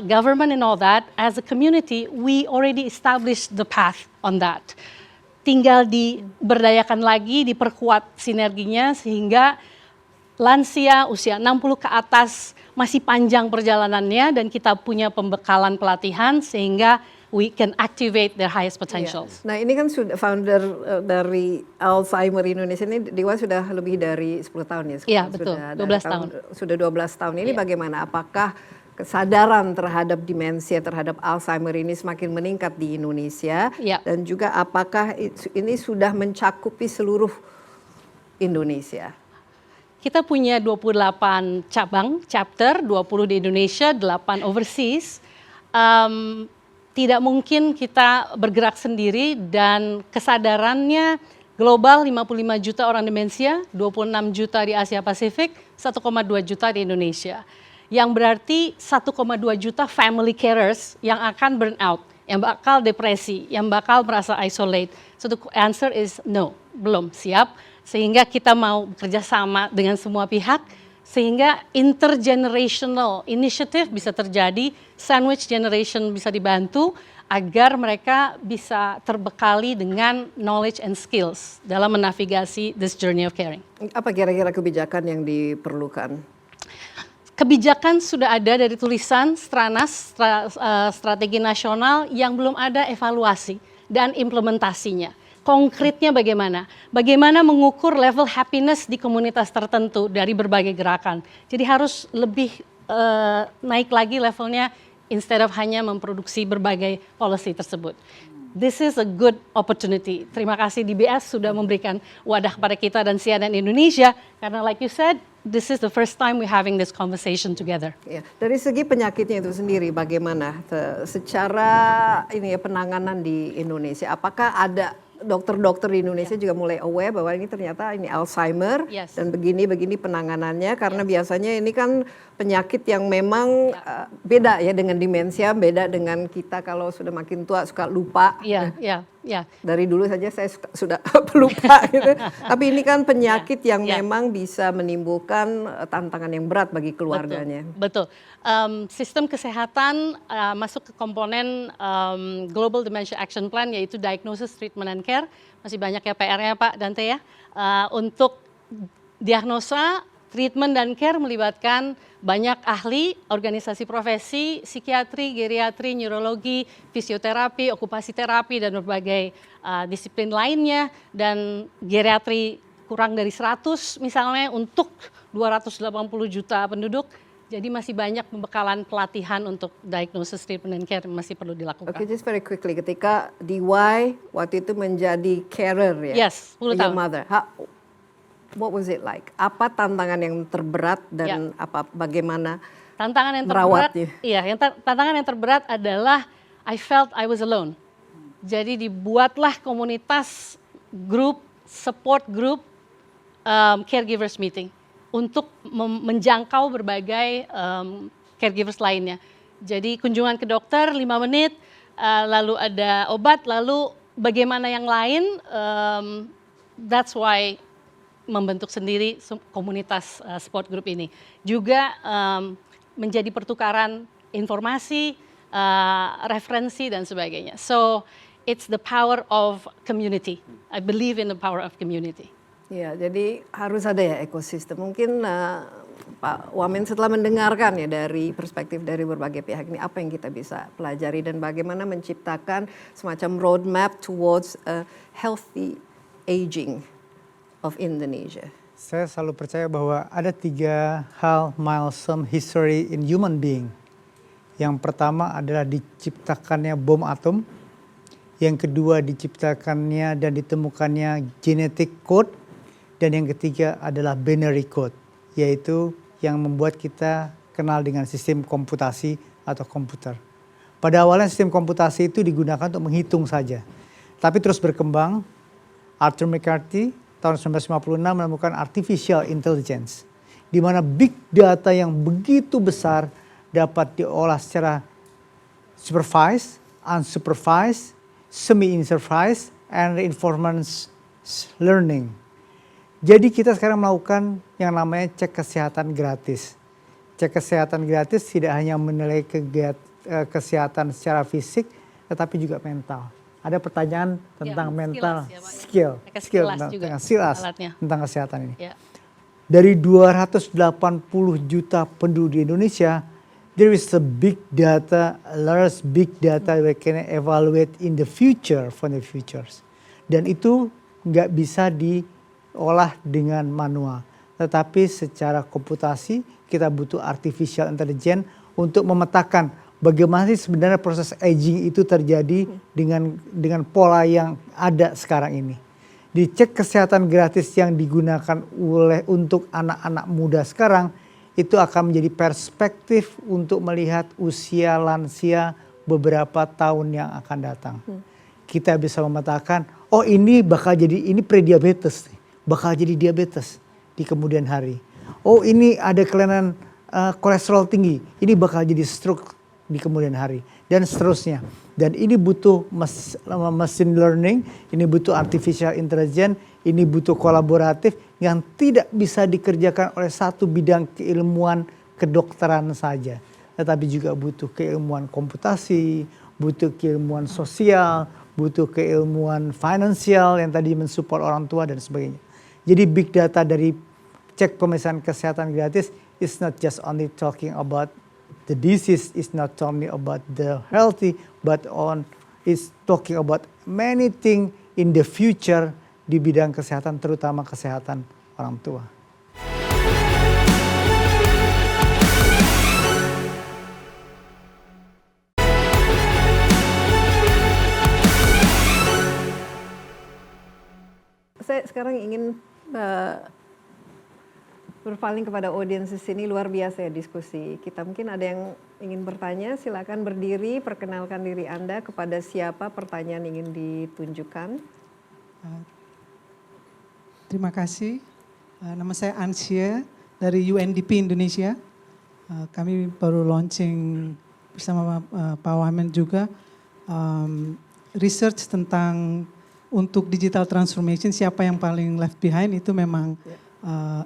S10: government and all that, as a community, we already established the path on that. Tinggal diberdayakan lagi, diperkuat sinerginya sehingga lansia usia 60 ke atas masih panjang perjalanannya dan kita punya pembekalan pelatihan sehingga we can activate their highest potentials.
S2: Nah ini kan sudah founder dari Alzheimer Indonesia ini Dewa sudah lebih dari 10 tahun ya?
S10: Iya betul, 12 tahun.
S2: Sudah 12 tahun ini bagaimana? Apakah kesadaran terhadap demensia, terhadap Alzheimer ini semakin meningkat di Indonesia? Dan juga apakah ini sudah mencakupi seluruh Indonesia?
S10: Kita punya 28 cabang, chapter, 20 di Indonesia, 8 overseas. Tidak mungkin kita bergerak sendiri dan kesadarannya global 55 juta orang demensia, 26 juta di Asia Pasifik, 1,2 juta di Indonesia. Yang berarti 1,2 juta family carers yang akan burn out, yang bakal depresi, yang bakal merasa isolate. So the answer is no, belum siap. Sehingga kita mau bekerja sama dengan semua pihak, sehingga intergenerational initiative bisa terjadi, sandwich generation bisa dibantu, agar mereka bisa terbekali dengan knowledge and skills dalam menavigasi this journey of caring.
S2: Apa kira-kira kebijakan yang diperlukan?
S10: Kebijakan sudah ada dari tulisan Stranas, Strategi Nasional yang belum ada evaluasi dan implementasinya. Konkretnya bagaimana? Bagaimana mengukur level happiness di komunitas tertentu dari berbagai gerakan. Jadi harus lebih naik lagi levelnya instead of hanya memproduksi berbagai policy tersebut. This is a good opportunity. Terima kasih DBS sudah memberikan wadah kepada kita dan CNN Indonesia karena like you said, this is the first time we're having this conversation together.
S2: Ya, dari segi penyakitnya itu sendiri bagaimana secara ini ya penanganan di Indonesia? Apakah ada dokter-dokter di Indonesia juga mulai aware bahwa ini ternyata ini Alzheimer dan begini-begini penanganannya karena biasanya ini kan penyakit yang memang beda ya dengan demensia, beda dengan kita kalau sudah makin tua suka lupa.
S10: Iya.
S2: Dari dulu saja saya sudah pelupa gitu. Tapi ini kan penyakit yang memang bisa menimbulkan tantangan yang berat bagi keluarganya.
S10: Betul. Sistem kesehatan masuk ke komponen Global Dementia Action Plan yaitu diagnosis, treatment and care. Masih banyak ya PR-nya Pak Dante ya. Untuk diagnosa, treatment dan care melibatkan banyak ahli, organisasi profesi, psikiatri, geriatri, neurologi, fisioterapi, okupasi terapi, dan berbagai disiplin lainnya. Dan geriatri kurang dari 100 misalnya untuk 280 juta penduduk. Jadi masih banyak pembekalan pelatihan untuk diagnosis, treatment, and care masih perlu dilakukan.
S2: Okay, just very quickly, ketika DY waktu itu menjadi carer ya?
S10: Yes, 10 tahun.
S2: Mother. What was it like? Apa tantangan yang terberat dan bagaimana
S10: tantangan yang
S2: merawatnya?
S10: Tantangan yang terberat adalah I felt I was alone. Jadi dibuatlah komunitas support group, caregivers meeting untuk menjangkau berbagai caregivers lainnya. Jadi kunjungan ke dokter 5 menit, lalu ada obat, lalu bagaimana yang lain, that's why membentuk sendiri komunitas support group ini. Juga menjadi pertukaran informasi, referensi dan sebagainya. So it's the power of community. I believe in the power of community.
S2: Ya, jadi harus ada ya ekosistem. Mungkin Pak Wamen setelah mendengarkan ya dari perspektif dari berbagai pihak ini, apa yang kita bisa pelajari dan bagaimana menciptakan semacam roadmap towards a healthy aging of Indonesia.
S5: Saya selalu percaya bahwa ada 3 hal milestone history in human being. Yang pertama adalah diciptakannya bom atom. Yang kedua diciptakannya dan ditemukannya genetic code. Dan yang ketiga adalah binary code, yaitu yang membuat kita kenal dengan sistem komputasi atau komputer. Pada awalnya sistem komputasi itu digunakan untuk menghitung saja. Tapi terus berkembang, Arthur McCarthy tahun 1956 menemukan artificial intelligence, di mana big data yang begitu besar dapat diolah secara supervised, unsupervised, semi-supervised, and reinforcement learning. Jadi kita sekarang melakukan yang namanya cek kesehatan gratis. Cek kesehatan gratis tidak hanya menilai kesehatan secara fisik, tetapi juga mental. Ada pertanyaan tentang mental skill tentang kesehatan ini.
S10: Ya.
S5: Dari 280 juta penduduk di Indonesia, there is a big data, large big data we can evaluate in the future for the futures. Dan itu nggak bisa diolah dengan manual, tetapi secara komputasi kita butuh artificial intelligence untuk memetakan bagaimana sih sebenarnya proses aging itu terjadi dengan pola yang ada sekarang ini. Di cek kesehatan gratis yang digunakan untuk anak-anak muda sekarang, itu akan menjadi perspektif untuk melihat usia lansia beberapa tahun yang akan datang. Kita bisa memetakan, oh ini bakal jadi, ini prediabetes, bakal jadi diabetes di kemudian hari. Oh ini ada kelainan kolesterol tinggi, ini bakal jadi stroke di kemudian hari. Dan seterusnya. Dan ini butuh machine learning, ini butuh artificial intelligence, ini butuh kolaboratif yang tidak bisa dikerjakan oleh satu bidang keilmuan kedokteran saja. Tetapi juga butuh keilmuan komputasi, butuh keilmuan sosial, butuh keilmuan finansial yang tadi mensupport orang tua dan sebagainya. Jadi big data dari cek pemeriksaan kesehatan gratis is not just only talking about the disease, is not only about the healthy, but is talking about many things in the future di bidang kesehatan, terutama kesehatan orang tua.
S2: Saya sekarang ingin berpaling kepada audiens di sini. Luar biasa ya diskusi kita. Mungkin ada yang ingin bertanya, silakan berdiri, perkenalkan diri Anda, kepada siapa pertanyaan ingin ditunjukkan.
S11: Terima kasih. Nama saya Ansia dari UNDP Indonesia. Kami baru launching bersama Pak Wamen juga research tentang untuk digital transformation, siapa yang paling left behind itu memang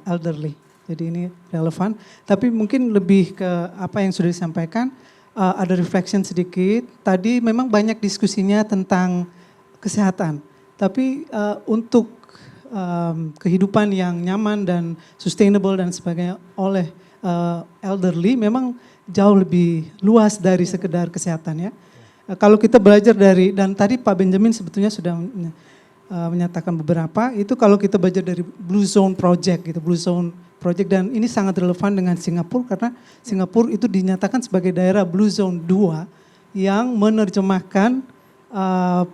S11: elderly. Jadi ini relevan. Tapi mungkin lebih ke apa yang sudah disampaikan, ada reflection sedikit. Tadi memang banyak diskusinya tentang kesehatan. Tapi untuk kehidupan yang nyaman dan sustainable dan sebagainya oleh elderly memang jauh lebih luas dari sekedar kesehatan ya. Kalau kita belajar dari, dan tadi Pak Benjamin sebetulnya sudah menyatakan beberapa, itu kalau kita belajar dari Blue Zone Project gitu, Blue Zone Project, dan ini sangat relevan dengan Singapura karena Singapura itu dinyatakan sebagai daerah Blue Zone 2 yang menerjemahkan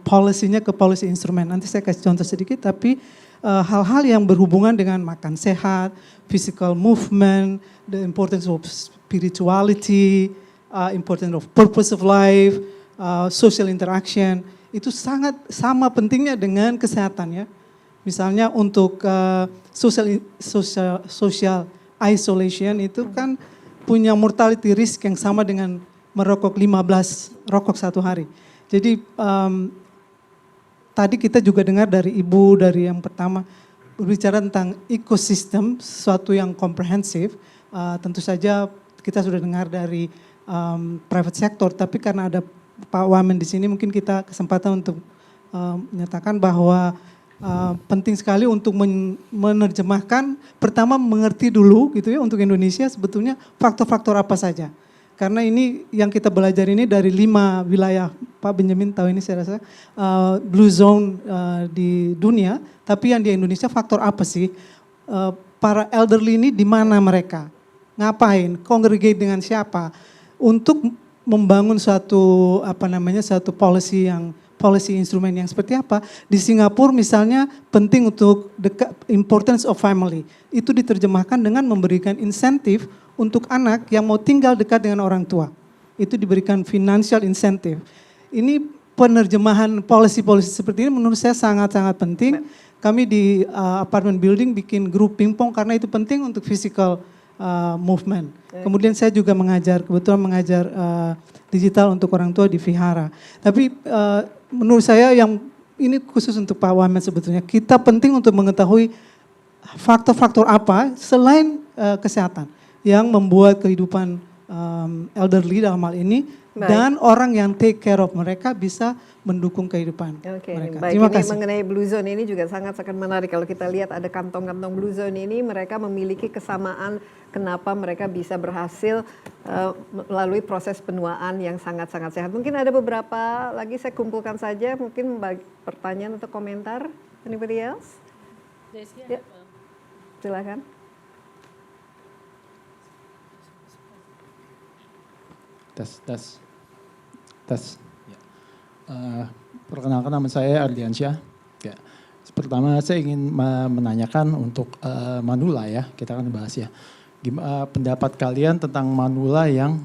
S11: policy-nya ke policy instrument. Nanti saya kasih contoh sedikit, tapi hal-hal yang berhubungan dengan makan sehat, physical movement, the importance of spirituality, importance of purpose of life, social interaction, itu sangat sama pentingnya dengan kesehatan ya. Misalnya untuk social isolation itu kan punya mortality risk yang sama dengan merokok 15 rokok satu hari. Jadi tadi kita juga dengar dari Ibu dari yang pertama berbicara tentang ekosistem, sesuatu yang komprehensif. Tentu saja kita sudah dengar dari private sector, tapi karena ada Pak Wamen di sini mungkin kita kesempatan untuk menyatakan bahwa penting sekali untuk menerjemahkan, pertama mengerti dulu gitu ya untuk Indonesia sebetulnya faktor-faktor apa saja. Karena ini yang kita belajar ini dari 5 wilayah, Pak Benjamin tahu ini saya rasa, blue zone di dunia, tapi yang di Indonesia faktor apa sih? Para elderly ini di mana mereka? Ngapain? Congregate dengan siapa? Untuk membangun suatu suatu policy instrumen yang seperti apa. Di Singapura misalnya penting untuk importance of family. Itu diterjemahkan dengan memberikan insentif untuk anak yang mau tinggal dekat dengan orang tua. Itu diberikan financial incentive. Ini penerjemahan policy-policy seperti ini menurut saya sangat-sangat penting. Kami di apartment building bikin grup pingpong karena itu penting untuk physical movement. Kemudian saya juga kebetulan mengajar digital untuk orang tua di Vihara. Tapi menurut saya yang ini khusus untuk Pak Wamen sebetulnya, kita penting untuk mengetahui faktor-faktor apa selain kesehatan yang membuat kehidupan elderly dalam hal ini. Baik. Dan orang yang take care of mereka bisa mendukung kehidupan mereka.
S2: Baik,
S11: Terima
S2: ini
S11: kasih.
S2: mengenai Blue Zone ini juga sangat-sangat menarik. Kalau kita lihat ada kantong-kantong Blue Zone ini, mereka memiliki kesamaan kenapa mereka bisa berhasil melalui proses penuaan yang sangat-sangat sehat. Mungkin ada beberapa lagi saya kumpulkan saja, mungkin pertanyaan atau komentar. Anybody else? Ya. Silakan.
S12: Tes. Ya. Perkenalkan nama saya Ardiansyah. Ya. Pertama saya ingin menanyakan untuk manula ya, kita akan bahas ya. Pendapat kalian tentang manula yang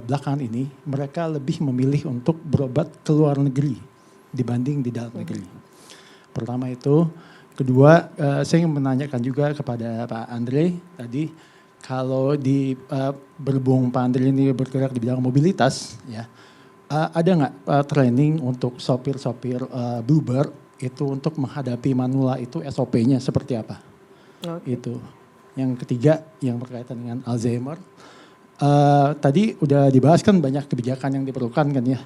S12: belakangan ini mereka lebih memilih untuk berobat ke luar negeri dibanding di dalam negeri. Pertama itu. Kedua, saya ingin menanyakan juga kepada Pak Andre tadi, kalau berhubung Pak Andre ini bergerak di bidang mobilitas, ya, ada nggak training untuk sopir-sopir Bluebird itu untuk menghadapi manula itu SOP-nya seperti apa? Okay. Itu. Yang ketiga yang berkaitan dengan Alzheimer, tadi udah dibahas kan banyak kebijakan yang diperlukan kan ya.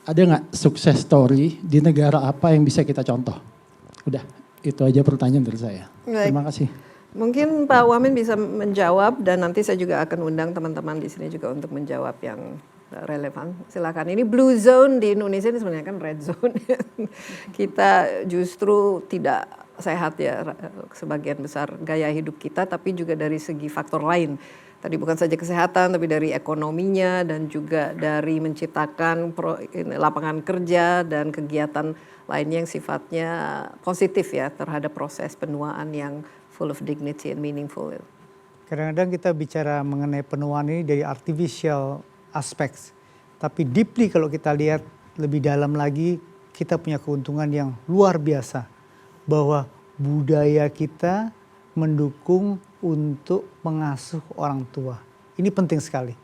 S12: Ada nggak success story di negara apa yang bisa kita contoh? Udah, itu aja pertanyaan dari saya.
S2: Baik.
S12: Terima kasih.
S2: Mungkin Pak Wamen bisa menjawab dan nanti saya juga akan undang teman-teman di sini juga untuk menjawab yang relevan. Silakan. Ini blue zone di Indonesia ini sebenarnya kan red zone. Kita justru tidak sehat ya sebagian besar gaya hidup kita, tapi juga dari segi faktor lain. Tadi bukan saja kesehatan, tapi dari ekonominya dan juga dari menciptakan lapangan kerja dan kegiatan lainnya yang sifatnya positif ya terhadap proses penuaan yang full of dignity and meaningful.
S5: Kadang-kadang kita bicara mengenai penuaan ini dari artificial aspects. Tapi deeply kalau kita lihat lebih dalam lagi, kita punya keuntungan yang luar biasa. Bahwa budaya kita mendukung untuk mengasuh orang tua. Ini penting sekali.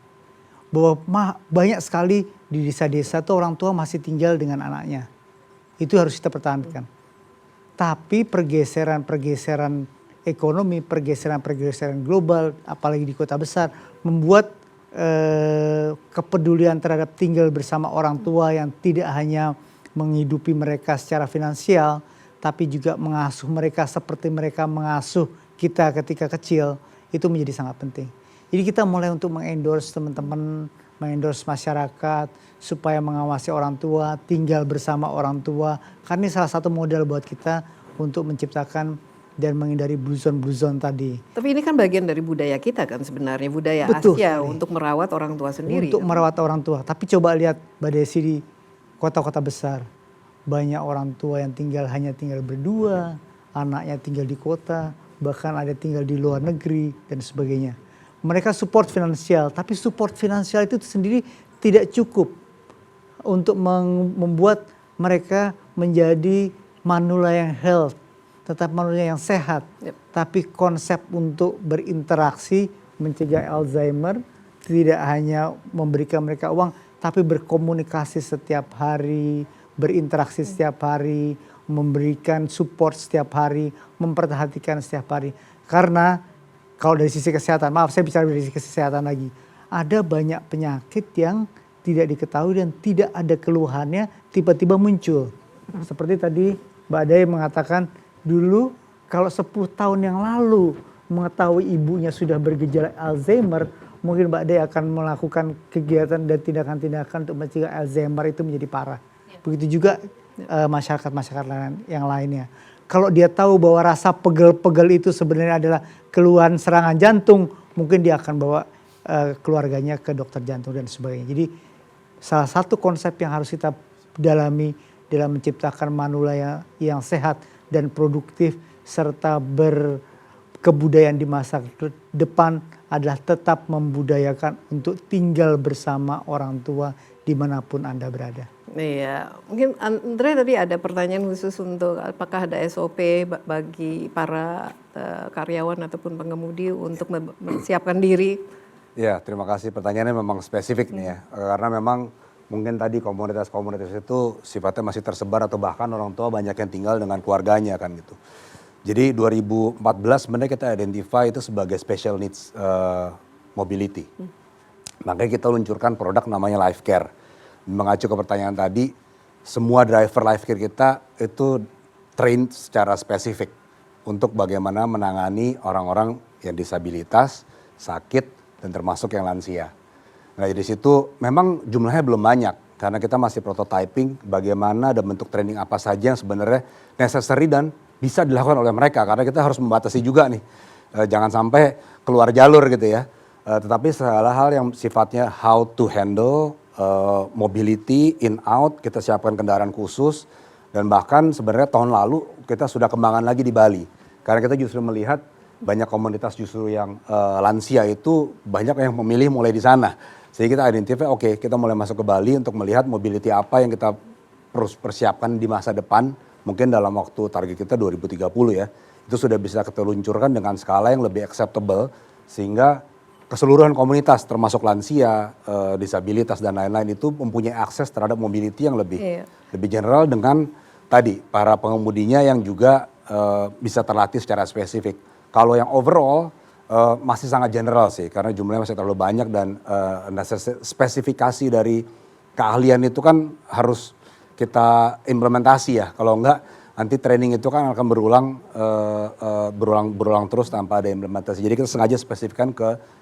S5: Bahwa banyak sekali di desa-desa itu orang tua masih tinggal dengan anaknya. Itu harus kita pertahankan. Tapi pergeseran ekonomi, pergeseran global, apalagi di kota besar, membuat kepedulian terhadap tinggal bersama orang tua yang tidak hanya menghidupi mereka secara finansial, tapi juga mengasuh mereka seperti mereka mengasuh kita ketika kecil, itu menjadi sangat penting. Jadi kita mulai untuk mengendorse teman-teman, mengendorse masyarakat, supaya mengawasi orang tua, tinggal bersama orang tua. Karena ini salah satu modal buat kita untuk menciptakan dan menghindari blue zone tadi.
S2: Tapi ini kan bagian dari budaya kita kan sebenarnya, budaya
S5: Betul
S2: Asia
S5: sekali.
S2: untuk merawat orang tua sendiri.
S5: Untuk merawat orang tua. Tapi coba lihat Mbak Desi di kota-kota besar. Banyak orang tua yang hanya tinggal berdua, anaknya tinggal di kota, bahkan ada tinggal di luar negeri dan sebagainya. Mereka support finansial, tapi support finansial itu sendiri tidak cukup. untuk membuat mereka menjadi manula yang health, tetap manula yang sehat. Tapi konsep untuk berinteraksi, mencegah Alzheimer, tidak hanya memberikan mereka uang, tapi berkomunikasi setiap hari, berinteraksi setiap hari, memberikan support setiap hari, memperhatikan setiap hari. Karena kalau dari sisi kesehatan, maaf saya bicara dari sisi kesehatan lagi, ada banyak penyakit yang tidak diketahui dan tidak ada keluhannya tiba-tiba muncul. Seperti tadi Mbak Day mengatakan dulu kalau 10 tahun yang lalu mengetahui ibunya sudah bergejala Alzheimer, mungkin Mbak Day akan melakukan kegiatan dan tindakan-tindakan untuk mencegah Alzheimer itu menjadi parah. Begitu juga masyarakat-masyarakat yang lainnya. Kalau dia tahu bahwa rasa pegel-pegel itu sebenarnya adalah keluhan serangan jantung, mungkin dia akan bawa keluarganya ke dokter jantung dan sebagainya. Jadi salah satu konsep yang harus kita dalami dalam menciptakan manula yang sehat dan produktif serta berkebudayaan di masa depan adalah tetap membudayakan untuk tinggal bersama orang tua dimanapun Anda berada.
S2: Iya, mungkin Andre tadi ada pertanyaan khusus untuk apakah ada SOP bagi para karyawan ataupun pengemudi untuk mempersiapkan diri.
S6: Ya, terima kasih. Pertanyaannya memang spesifik nih ya. Karena memang mungkin tadi komunitas-komunitas itu sifatnya masih tersebar atau bahkan orang tua banyak yang tinggal dengan keluarganya kan gitu. Jadi 2014 sebenarnya kita identify itu sebagai special needs mobility. Makanya kita luncurkan produk namanya Life Care. Mengacu ke pertanyaan tadi, semua driver Life Care kita itu train secara spesifik untuk bagaimana menangani orang-orang yang disabilitas, sakit, dan termasuk yang lansia. Nah dari situ memang jumlahnya belum banyak karena kita masih prototyping bagaimana ada bentuk training apa saja yang sebenarnya necessary dan bisa dilakukan oleh mereka karena kita harus membatasi juga nih. Jangan sampai keluar jalur gitu ya. Tetapi segala hal yang sifatnya how to handle mobility in out, kita siapkan kendaraan khusus dan bahkan sebenarnya tahun lalu kita sudah kembangkan lagi di Bali karena kita justru melihat banyak komunitas justru yang lansia itu banyak yang memilih mulai di sana sehingga kita identify oke, kita mulai masuk ke Bali untuk melihat mobility apa yang kita harus persiapkan di masa depan mungkin dalam waktu target kita 2030 ya itu sudah bisa kita luncurkan dengan skala yang lebih acceptable sehingga keseluruhan komunitas termasuk lansia, disabilitas dan lain-lain itu mempunyai akses terhadap mobility yang lebih general dengan tadi para pengemudinya yang juga bisa terlatih secara spesifik. Kalau yang overall masih sangat general sih karena jumlahnya masih terlalu banyak dan spesifikasi dari keahlian itu kan harus kita implementasi ya. Kalau enggak nanti training itu kan akan berulang terus tanpa ada implementasi. Jadi kita sengaja spesifikkan ke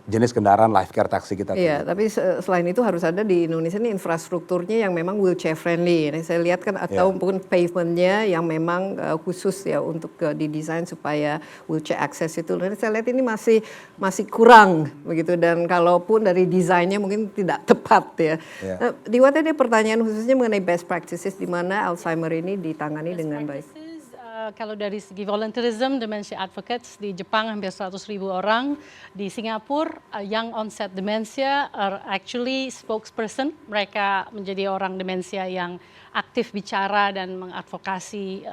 S6: jenis kendaraan Life Care taksi kita.
S2: Iya, tapi selain itu harus ada di Indonesia ini infrastrukturnya yang memang wheelchair friendly. Ini saya lihat kan atau mungkin pavementnya yang memang khusus ya untuk didesain supaya wheelchair access itu. Dan saya lihat ini masih kurang begitu dan kalaupun dari desainnya mungkin tidak tepat ya. Nah, Diwata ada pertanyaan khususnya mengenai best practices di mana Alzheimer ini ditangani dengan baik.
S10: Kalau dari segi volunteerism, dementia advocates di Jepang hampir 100.000 orang. Di Singapura, young onset dementia are actually spokesperson. Mereka menjadi orang demensia yang aktif bicara dan mengadvokasi,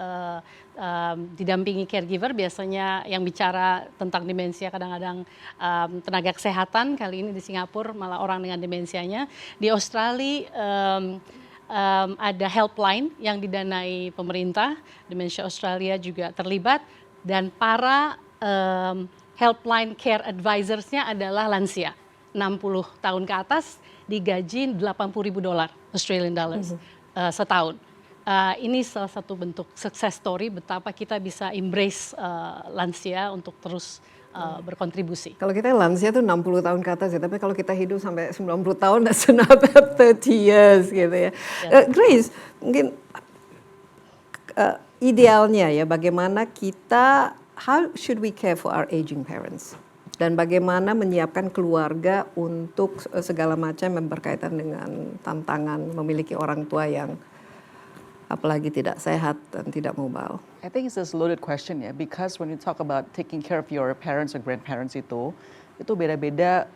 S10: didampingi caregiver. Biasanya yang bicara tentang demensia kadang-kadang tenaga kesehatan. Kali ini di Singapura malah orang dengan demensianya. Di Australia, ada helpline yang didanai pemerintah, Dementia Australia juga terlibat, dan para helpline care advisors-nya adalah lansia, 60 tahun ke atas, digaji $80.000 Australian dollars setahun. Ini salah satu bentuk success story betapa kita bisa embrace lansia untuk terus berkontribusi.
S2: Kalau kita lansia tuh 60 tahun ke atas ya, tapi kalau kita hidup sampai 90 tahun, that's another 30 years gitu ya. Grace, mungkin idealnya ya bagaimana kita, how should we care for our aging parents? Dan bagaimana menyiapkan keluarga untuk segala macam yang berkaitan dengan tantangan memiliki orang tua yang apalagi tidak sehat dan tidak mobile.
S8: I think it's a loaded question ya, because when you talk about taking care of your parents or grandparents itu, itu beda-beda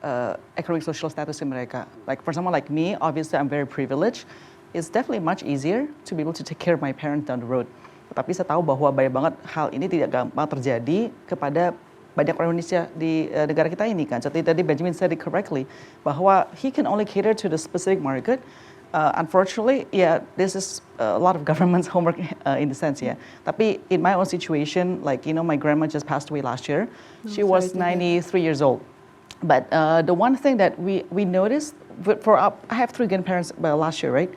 S8: economic social status mereka. Like for someone like me, obviously I'm very privileged. It's definitely much easier to be able to take care of my parents down the road. Tetapi saya tahu bahwa banyak banget hal ini tidak gampang terjadi kepada banyak orang Indonesia di negara kita ini kan. Jadi tadi Benjamin said it correctly bahwa he can only cater to the specific market. Unfortunately, yeah, this is a lot of government's homework in the sense, yeah. Tapi in my own situation, like my grandma just passed away last year. She was 93 years old. But the one thing that we noticed I have 3 grandparents last year, right?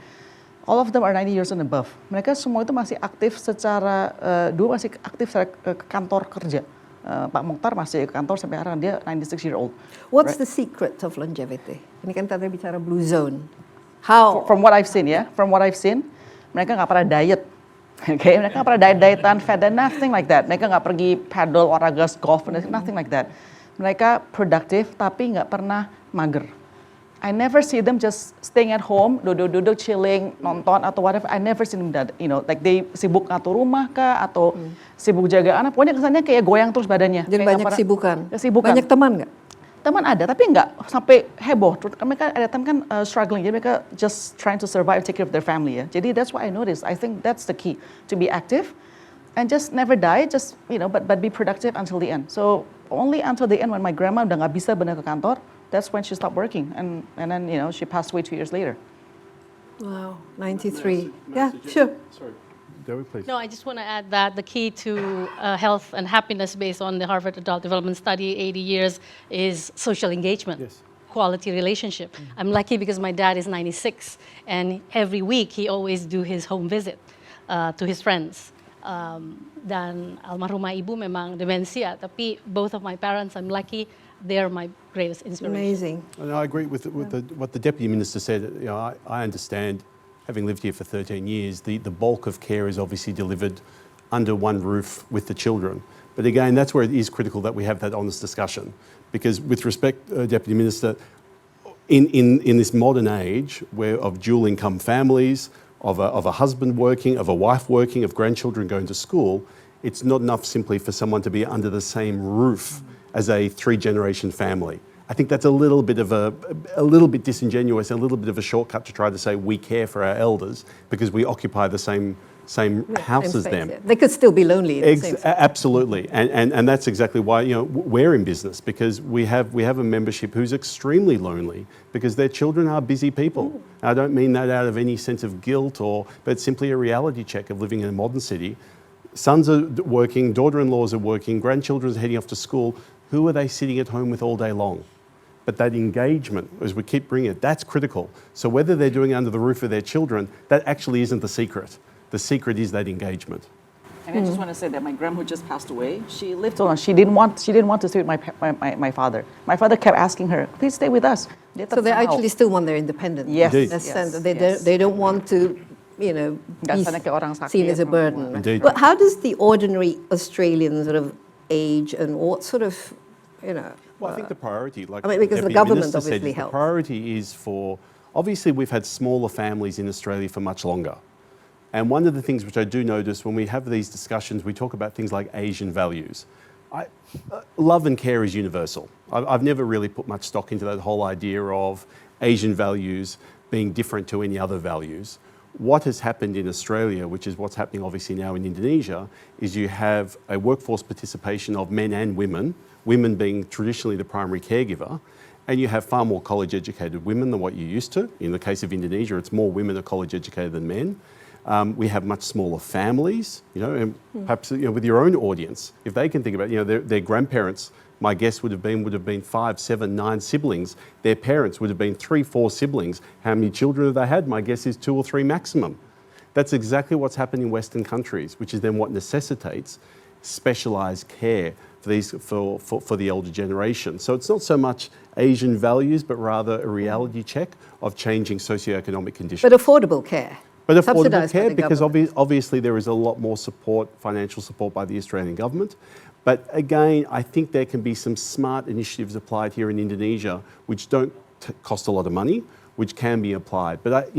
S8: All of them are 90 years and above. Mereka semua itu masih aktif secara, dua masih aktif secara ke kantor kerja. Pak Mokhtar masih ke kantor sampai sekarang, dia 96 year old.
S2: What's the secret of longevity? Ini kan tadi bicara blue zone. How?
S8: From what I've seen, mereka nggak pernah diet. Okay, mereka nggak pernah diet-dietan, fat dan nothing like that. Mereka nggak pergi paddle, olahraga, golf, nothing like that. Mereka produktif tapi nggak pernah mager. I never see them just staying at home, duduk-duduk, chilling, nonton atau whatever. I never see them that, like they sibuk ngatur rumah kah atau sibuk jaga anak. Pokoknya kesannya kayak goyang terus badannya.
S2: Jadi
S8: kayak
S2: banyak kesibukan.
S8: Banyak
S2: teman nggak?
S8: Teman ada, tapi nggak sampai heboh. Mereka ada teman kan struggling, jadi mereka just trying to survive, take care of their family ya. Jadi that's what I noticed. I think that's the key, to be active and just never die, just but be productive until the end. So only until the end when my grandma udah nggak bisa benar ke kantor. That's when she stopped working, and then she passed away 2 years later.
S2: Wow, 93. Yeah, sure.
S9: Sorry, Dewi, please.
S10: No, I just want to add that the key to health and happiness based on the Harvard Adult Development Study, 80 years, is social engagement.
S9: Yes.
S10: Quality relationship. I'm lucky because my dad is 96, and every week he always do his home visit to his friends. Dan almarhumah ibu memang demensia, tapi both of my parents, I'm lucky, they're my greatest inspiration.
S2: Amazing.
S9: And I agree with what the Deputy Minister said. I understand, having lived here for 13 years, the bulk of care is obviously delivered under one roof with the children. But again, that's where it is critical that we have that honest discussion. Because with respect, Deputy Minister, in this modern age of dual income families, of a husband working, of a wife working, of grandchildren going to school, it's not enough simply for someone to be under the same roof as a 3-generation family. I think that's a little bit disingenuous, a little bit of a shortcut to try to say we care for our elders because we occupy the same house as them.
S2: Yeah. They could still be lonely.
S9: Absolutely, and that's exactly why we're in business, because we have a membership who's extremely lonely because their children are busy people. I don't mean that out of any sense of guilt but it's simply a reality check of living in a modern city. Sons are working, daughter-in-laws are working, grandchildren are heading off to school. Who are they sitting at home with all day long? But that engagement, as we keep bringing it, that's critical. So whether they're doing it under the roof of their children, that actually isn't the secret. The secret is that engagement.
S8: And I just want to say that my grandma who just passed away, she lived alone. She didn't want to stay with my father. My father kept asking her, please stay with us.
S2: So they actually still want their independence.
S8: Yes.
S2: They don't want to be seen as a burden.
S9: Indeed.
S2: But how does the ordinary Australian sort of age and what sort of,
S9: Well, I think the priority,
S2: because the government obviously helps.
S9: The priority is obviously we've had smaller families in Australia for much longer. And one of the things which I do notice when we have these discussions, we talk about things like Asian values. Love and care is universal. I've never really put much stock into that whole idea of Asian values being different to any other values. What has happened in Australia, which is what's happening obviously now in Indonesia, is you have a workforce participation of men and women being traditionally the primary caregiver, and you have far more college-educated women than what you used to. In the case of Indonesia, it's more women are college-educated than men. We have much smaller families, and perhaps with your own audience, if they can think about, their grandparents, my guess would have been 5, 7, 9 siblings. Their parents would have been 3, 4 siblings. How many children have they had? My guess is 2 or 3 maximum. That's exactly what's happened in Western countries, which is then what necessitates specialised care for the older generation. So it's not so much Asian values, but rather a reality check of changing socioeconomic conditions.
S2: But affordable care.
S9: But affordable
S2: Subsidised by
S9: care,
S2: the
S9: because
S2: government.
S9: obviously there is a lot more support, financial support by the Australian government. But again, I think there can be some smart initiatives applied here in Indonesia which don't cost a lot of money, which can be applied. But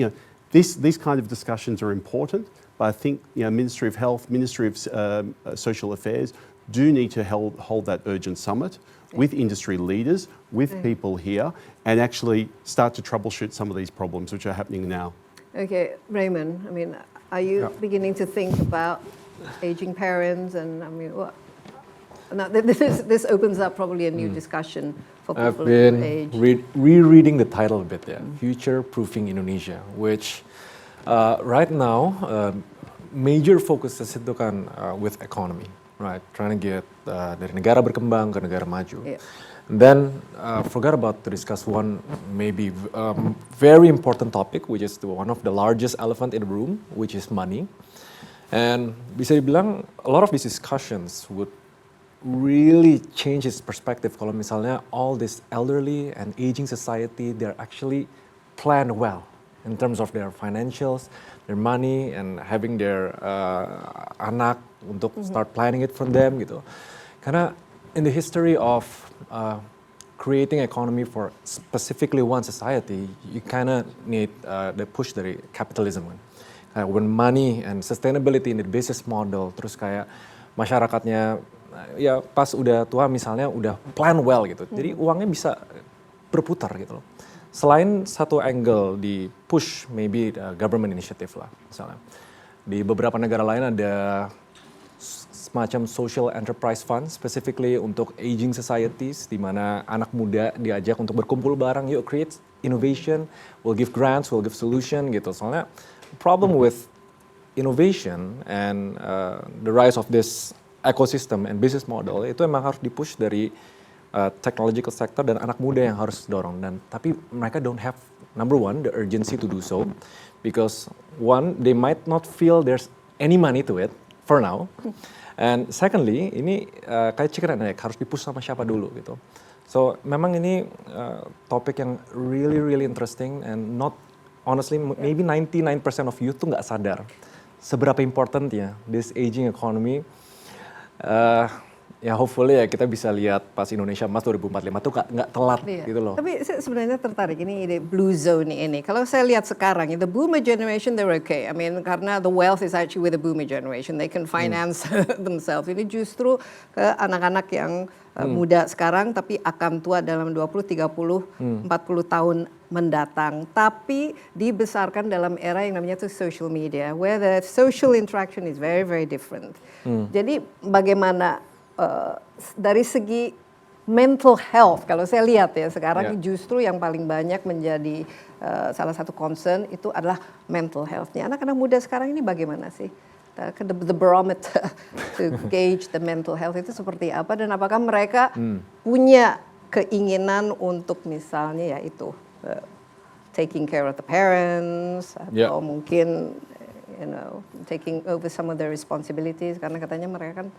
S9: these kind of discussions are important. But I think Ministry of Health, Ministry of Social Affairs do need to hold that urgent summit with industry leaders, with people here, and actually start to troubleshoot some of these problems which are happening now.
S2: Okay, Raymond, I mean, are you beginning to think about aging parents and, I mean, what? Now, this opens up probably a new discussion for people
S7: I've
S2: who
S7: been
S2: age.
S7: rereading the title a bit, Future Proofing Indonesia, which right now major focuses itu kan with economy, right? Trying to get dari negara berkembang ke negara maju.
S2: Yeah.
S7: Then forgot about to discuss one maybe very important topic, which is one of the largest elephant in the room, which is money. And bisa dibilang a lot of these discussions would really change its perspective kalau misalnya all this elderly and aging society, they're actually planned well in terms of their financials, their money, and having their anak untuk start planning it for them gitu. Karena in the history of creating economy for specifically one society, you kind of need the push dari capitalism kan. Kayak when money and sustainability in the business model, terus kayak masyarakatnya ya pas udah tua misalnya udah plan well gitu. Jadi uangnya bisa berputar gitu loh. Selain satu angle di push maybe government initiative lah misalnya. Di beberapa negara lain ada semacam social enterprise fund specifically untuk aging societies di mana anak muda diajak untuk berkumpul bareng, yuk create innovation, we'll give grants, we'll give solution gitu. Soalnya problem with innovation and the rise of this ecosystem and business model itu emang harus dipush dari technological sector dan anak muda yang harus dorong, dan tapi mereka don't have number one the urgency to do so because one they might not feel there's any money to it for now, and secondly ini kayak chicken and egg, harus dipush sama siapa dulu gitu. So memang ini topik yang really interesting and not honestly maybe 99% of youth tuh nggak sadar seberapa importantnya this aging economy. Ya hopefully ya kita bisa lihat pas Indonesia Emas 2045 tuh nggak telat gitu loh.
S2: Tapi saya sebenarnya tertarik ini ide blue zone ini. Kalau saya lihat sekarang, the boomer generation they're okay. I mean karena the wealth is actually with the boomer generation, they can finance themselves. Ini justru ke anak-anak yang muda sekarang tapi akan tua dalam 20, 30, 40 tahun mendatang. Tapi dibesarkan dalam era yang namanya tuh social media, where the social interaction is very different. Jadi bagaimana dari segi mental health, kalau saya lihat ya sekarang justru yang paling banyak menjadi salah satu concern itu adalah mental health-nya. Anak-anak muda sekarang ini bagaimana sih? The barometer to gauge the mental health itu seperti apa, dan apakah mereka punya keinginan untuk misalnya ya itu taking care of the parents atau mungkin taking over some of their responsibilities, karena katanya mereka kan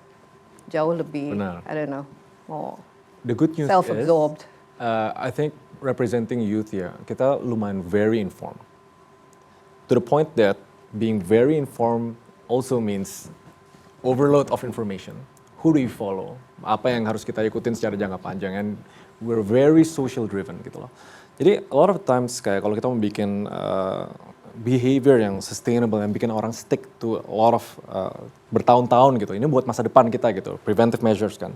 S2: jauh lebih I don't know more
S7: the good news
S2: self-absorbed.
S7: I think representing youth ya, kita lumayan very informed to the point that being very informed also means overload of information. Who do you follow? Apa yang harus kita ikutin secara jangka panjang, and we're very social driven gitu loh. Jadi a lot of times kayak kalau kita mau bikin behavior yang sustainable, yang bikin orang stick to a lot of bertahun-tahun gitu. Ini buat masa depan kita gitu, preventive measures kan.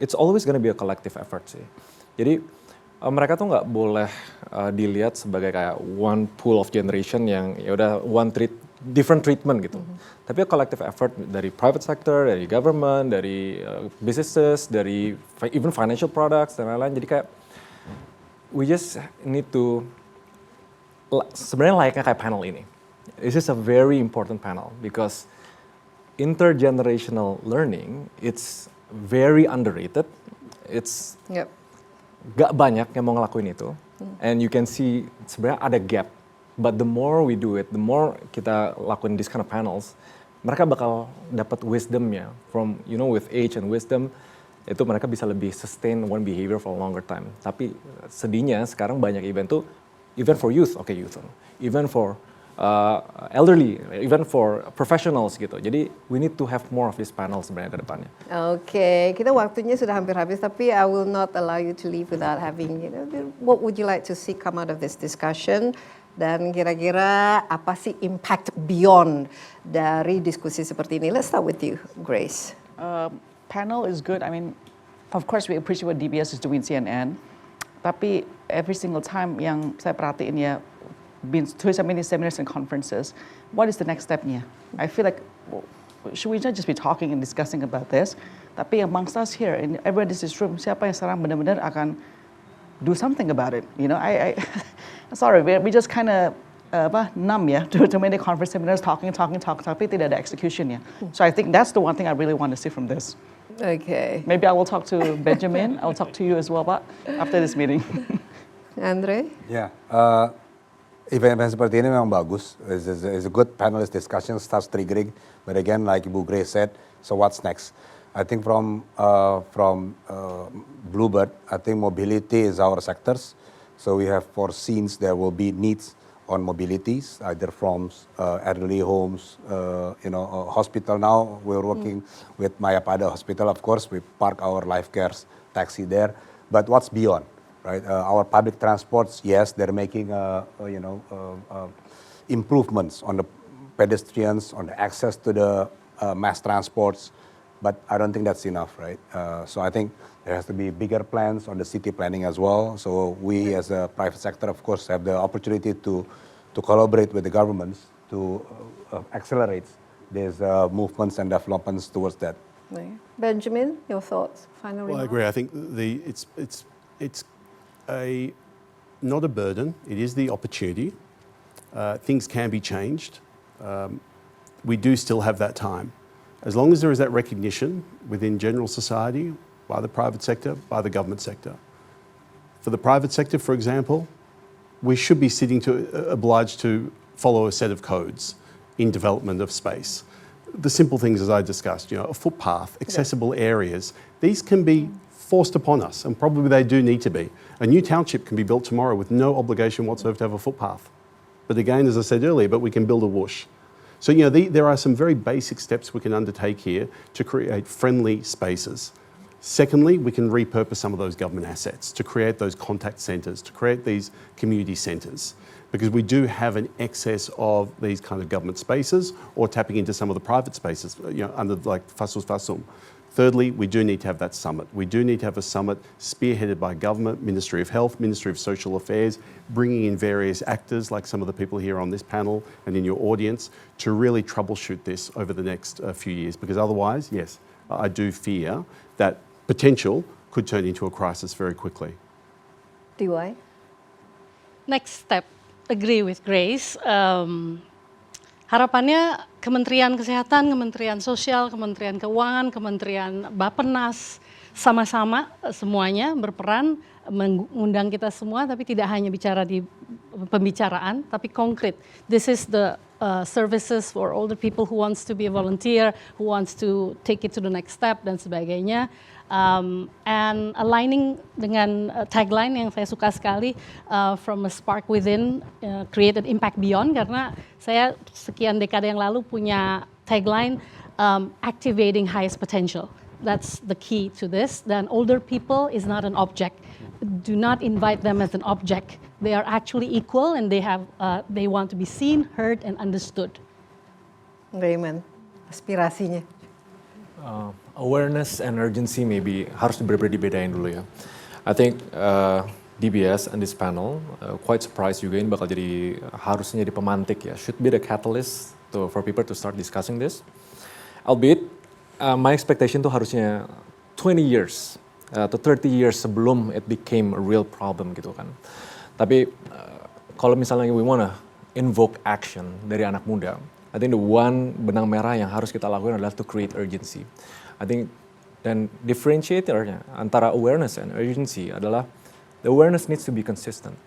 S7: It's always gonna be a collective effort sih. Jadi mereka tuh nggak boleh dilihat sebagai kayak one pool of generation yang ya udah different treatment gitu. Tapi a collective effort dari private sector, dari government, dari businesses, dari even financial products dan lain-lain. Jadi kayak we just need to sebenarnya layaknya kayak panel ini. This is a very important panel because intergenerational learning it's very underrated. It's gak banyak yang mau ngelakuin itu, and you can see sebenarnya ada gap. But the more we do it, the more kita lakuin this kind of panels, mereka bakal dapat wisdomnya from with age and wisdom. Itu mereka bisa lebih sustain one behavior for a longer time. Tapi sedihnya sekarang banyak event tuh even for youth, even for elderly, even for professionals gitu. Jadi we need to have more of this panel sebenarnya ke depannya.
S2: Oke, kita waktunya sudah hampir habis, tapi I will not allow you to leave without having, what would you like to see come out of this discussion? Dan kira-kira apa sih impact beyond dari diskusi seperti ini? Let's start with you, Grace.
S8: panel is good. I mean, of course we appreciate what DBS is doing CNN. Tapi every single time yang saya perhatiin ya, been to so many seminars and conferences, what is the next step-nya? I feel like, should we not just be talking and discussing about this? Tapi amongst us here, in everyone in this room, siapa yang sekarang benar-benar akan do something about it? You know, sorry, we just kind of numb ya to many conference seminars, talking, tapi tidak ada execution ya. So I think that's the one thing I really want to see from this.
S2: Okay.
S8: Maybe I will talk to Benjamin. I will talk to you as well, Pak, after this meeting.
S2: Andre?
S6: Ya, event-event seperti ini memang bagus. It's a good panelist discussion, starts triggering. But again, like Ibu Grace said, so what's next? I think from Bluebird, I think mobility is our sectors. So we have foreseen there will be needs on mobilities, either from elderly homes, hospital now. We're working with Mayapada Hospital, of course. We park our life cares taxi there. But what's beyond, right? Our public transports, yes, they're making, improvements on the pedestrians, on the access to the mass transports. But I don't think that's enough, right? So I think there has to be bigger plans on the city planning as well. So we as a private sector, of course, have the opportunity to collaborate with the governments to accelerate these movements and developments towards that.
S2: Benjamin, your thoughts? Final
S9: Well, I
S2: remarks?
S9: agree. I think it's not a burden. It is the opportunity. Things can be changed. We do still have that time. As long as there is that recognition within general society, by the private sector, by the government sector. For the private sector, for example, we should be obliged to follow a set of codes in development of space. The simple things as I discussed, a footpath, accessible areas, these can be forced upon us, and probably they do need to be. A new township can be built tomorrow with no obligation whatsoever to have a footpath. But again, as I said earlier, but we can build a whoosh. So, there are some very basic steps we can undertake here to create friendly spaces. Secondly, we can repurpose some of those government assets to create those contact centres, to create these community centres, because we do have an excess of these kind of government spaces, or tapping into some of the private spaces, under like Fasus Fasum. Thirdly, we do need to have that summit. We do need to have a summit spearheaded by government, Ministry of Health, Ministry of Social Affairs, bringing in various actors like some of the people here on this panel and in your audience to really troubleshoot this over the next few years. Because otherwise, yes, I do fear that potential could turn into a crisis very quickly.
S2: DY?
S10: Next step, agree with Grace. Harapannya Kementerian Kesehatan, Kementerian Sosial, Kementerian Keuangan, Kementerian Bappenas sama-sama semuanya berperan mengundang kita semua, tapi tidak hanya bicara di pembicaraan, tapi konkret. This is the services for older people who wants to be a volunteer, who wants to take it to the next step dan sebagainya. And aligning dengan tagline yang saya suka sekali, from a spark within, create an impact beyond, karena saya sekian dekade yang lalu punya tagline, activating highest potential. That's the key to this. Dan older people is not an object. Do not invite them as an object. They are actually equal and they want to be seen, heard, and understood.
S2: Raymond, aspirasinya.
S7: Awareness and urgency maybe harus dibedain dulu ya. I think DBS and this panel quite surprised juga, ini bakal harusnya jadi pemantik ya. Should be the catalyst for people to start discussing this. Albeit my expectation tuh harusnya 20 years to 30 years sebelum it became a real problem gitu kan. Tapi kalau misalnya we wanna invoke action dari anak muda, I think the one benang merah yang harus kita lakukan adalah to create urgency. I think dan differentiatornya antara awareness and urgency adalah the awareness needs to be consistent.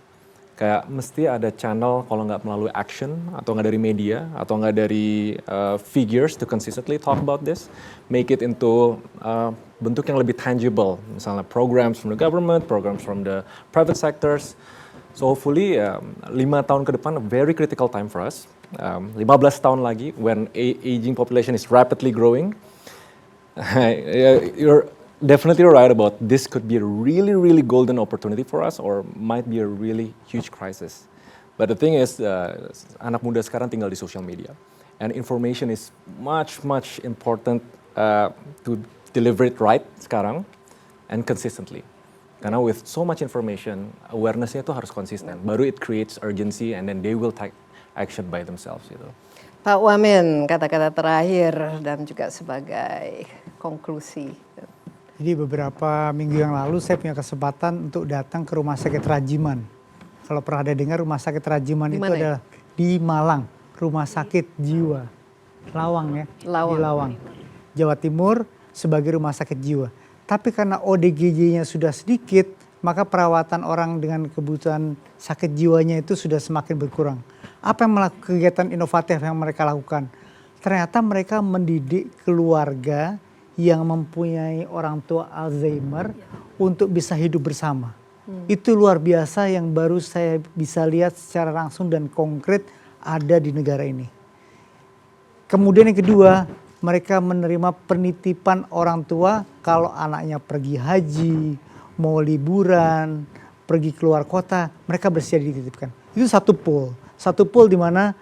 S7: Kayak mesti ada channel, kalau nggak melalui action atau nggak dari media atau nggak dari figures to consistently talk about this, make it into bentuk yang lebih tangible, misalnya programs from the government, programs from the private sectors. So hopefully 5 tahun ke depan a very critical time for us. 15 tahun lagi when aging population is rapidly growing. You're definitely right about this could be a really, really golden opportunity for us or might be a really huge crisis. But the thing is, anak muda sekarang tinggal di social media. And information is much, much important to deliver it right sekarang and consistently. Karena with so much information, awareness-nya itu harus konsisten. Baru it creates urgency and then they will take action by themselves gitu.
S2: Pak Wamen, kata-kata terakhir dan juga sebagai konklusi.
S5: Jadi beberapa minggu yang lalu saya punya kesempatan untuk datang ke Rumah Sakit Rajiman. Kalau pernah ada dengar Rumah Sakit Rajiman itu adalah di Malang, Rumah Sakit Jiwa. Lawang ya, di Lawang. Jawa Timur sebagai rumah sakit jiwa. Tapi karena ODGJ-nya sudah sedikit, maka perawatan orang dengan kebutuhan sakit jiwanya itu sudah semakin berkurang. Apa yang melakukan kegiatan inovatif yang mereka lakukan? Ternyata mereka mendidik keluarga yang mempunyai orang tua Alzheimer untuk bisa hidup bersama. Itu luar biasa yang baru saya bisa lihat secara langsung dan konkret ada di negara ini. Kemudian yang kedua, mereka menerima penitipan orang tua kalau anaknya pergi haji, mau liburan, pergi keluar kota, mereka bersedia dititipkan. Itu satu pool. Satu pool di mana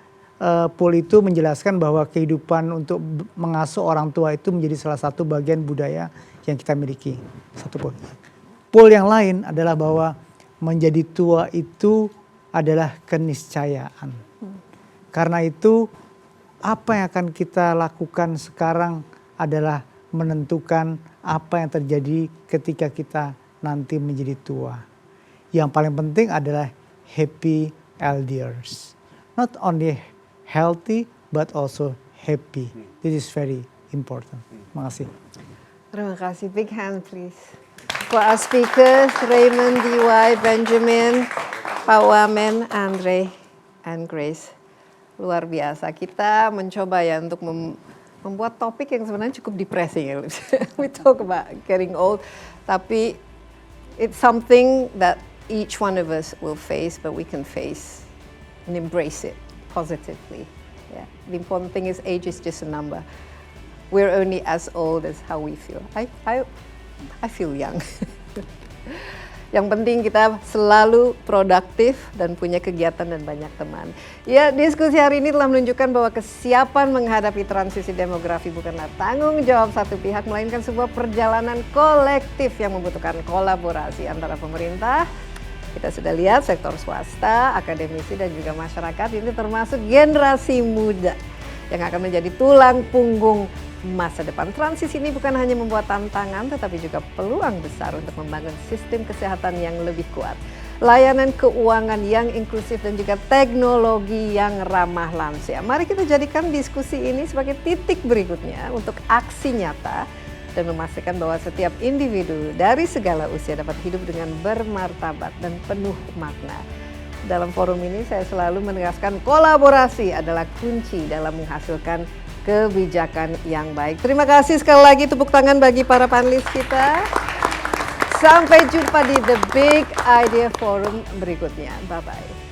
S5: pool itu menjelaskan bahwa kehidupan untuk mengasuh orang tua itu menjadi salah satu bagian budaya yang kita miliki. Satu pool. Pool yang lain adalah bahwa menjadi tua itu adalah keniscayaan. Karena itu apa yang akan kita lakukan sekarang adalah menentukan apa yang terjadi ketika kita nanti menjadi tua. Yang paling penting adalah happy elders. Not only healthy but also happy. This is very important. Terima kasih.
S2: Terima kasih. Big hand please. For our speakers, Raymond, DY, Benjamin, Pak Wamen, Andre, and Grace. Luar biasa. Kita mencoba ya untuk membuat topik yang sebenarnya cukup depressing. We talk about getting old, tapi it's something that each one of us will face, but we can face and embrace it positively. Yeah. The important thing is age is just a number. We're only as old as how we feel. I feel young. Yang penting kita selalu produktif dan punya kegiatan dan banyak teman. Ya, diskusi hari ini telah menunjukkan bahwa kesiapan menghadapi transisi demografi bukanlah tanggung jawab satu pihak, melainkan sebuah perjalanan kolektif yang membutuhkan kolaborasi antara pemerintah, kita sudah lihat sektor swasta, akademisi dan juga masyarakat, ini termasuk generasi muda yang akan menjadi tulang punggung masa depan. Transisi ini bukan hanya membuat tantangan, tetapi juga peluang besar untuk membangun sistem kesehatan yang lebih kuat, layanan keuangan yang inklusif, dan juga teknologi yang ramah lansia. Mari kita jadikan diskusi ini sebagai titik berikutnya untuk aksi nyata dan memastikan bahwa setiap individu dari segala usia dapat hidup dengan bermartabat dan penuh makna. Dalam forum ini saya selalu menegaskan kolaborasi adalah kunci dalam menghasilkan kebijakan yang baik. Terima kasih sekali lagi, tepuk tangan bagi para panelis kita. Sampai jumpa di The Big Idea Forum berikutnya. Bye-bye.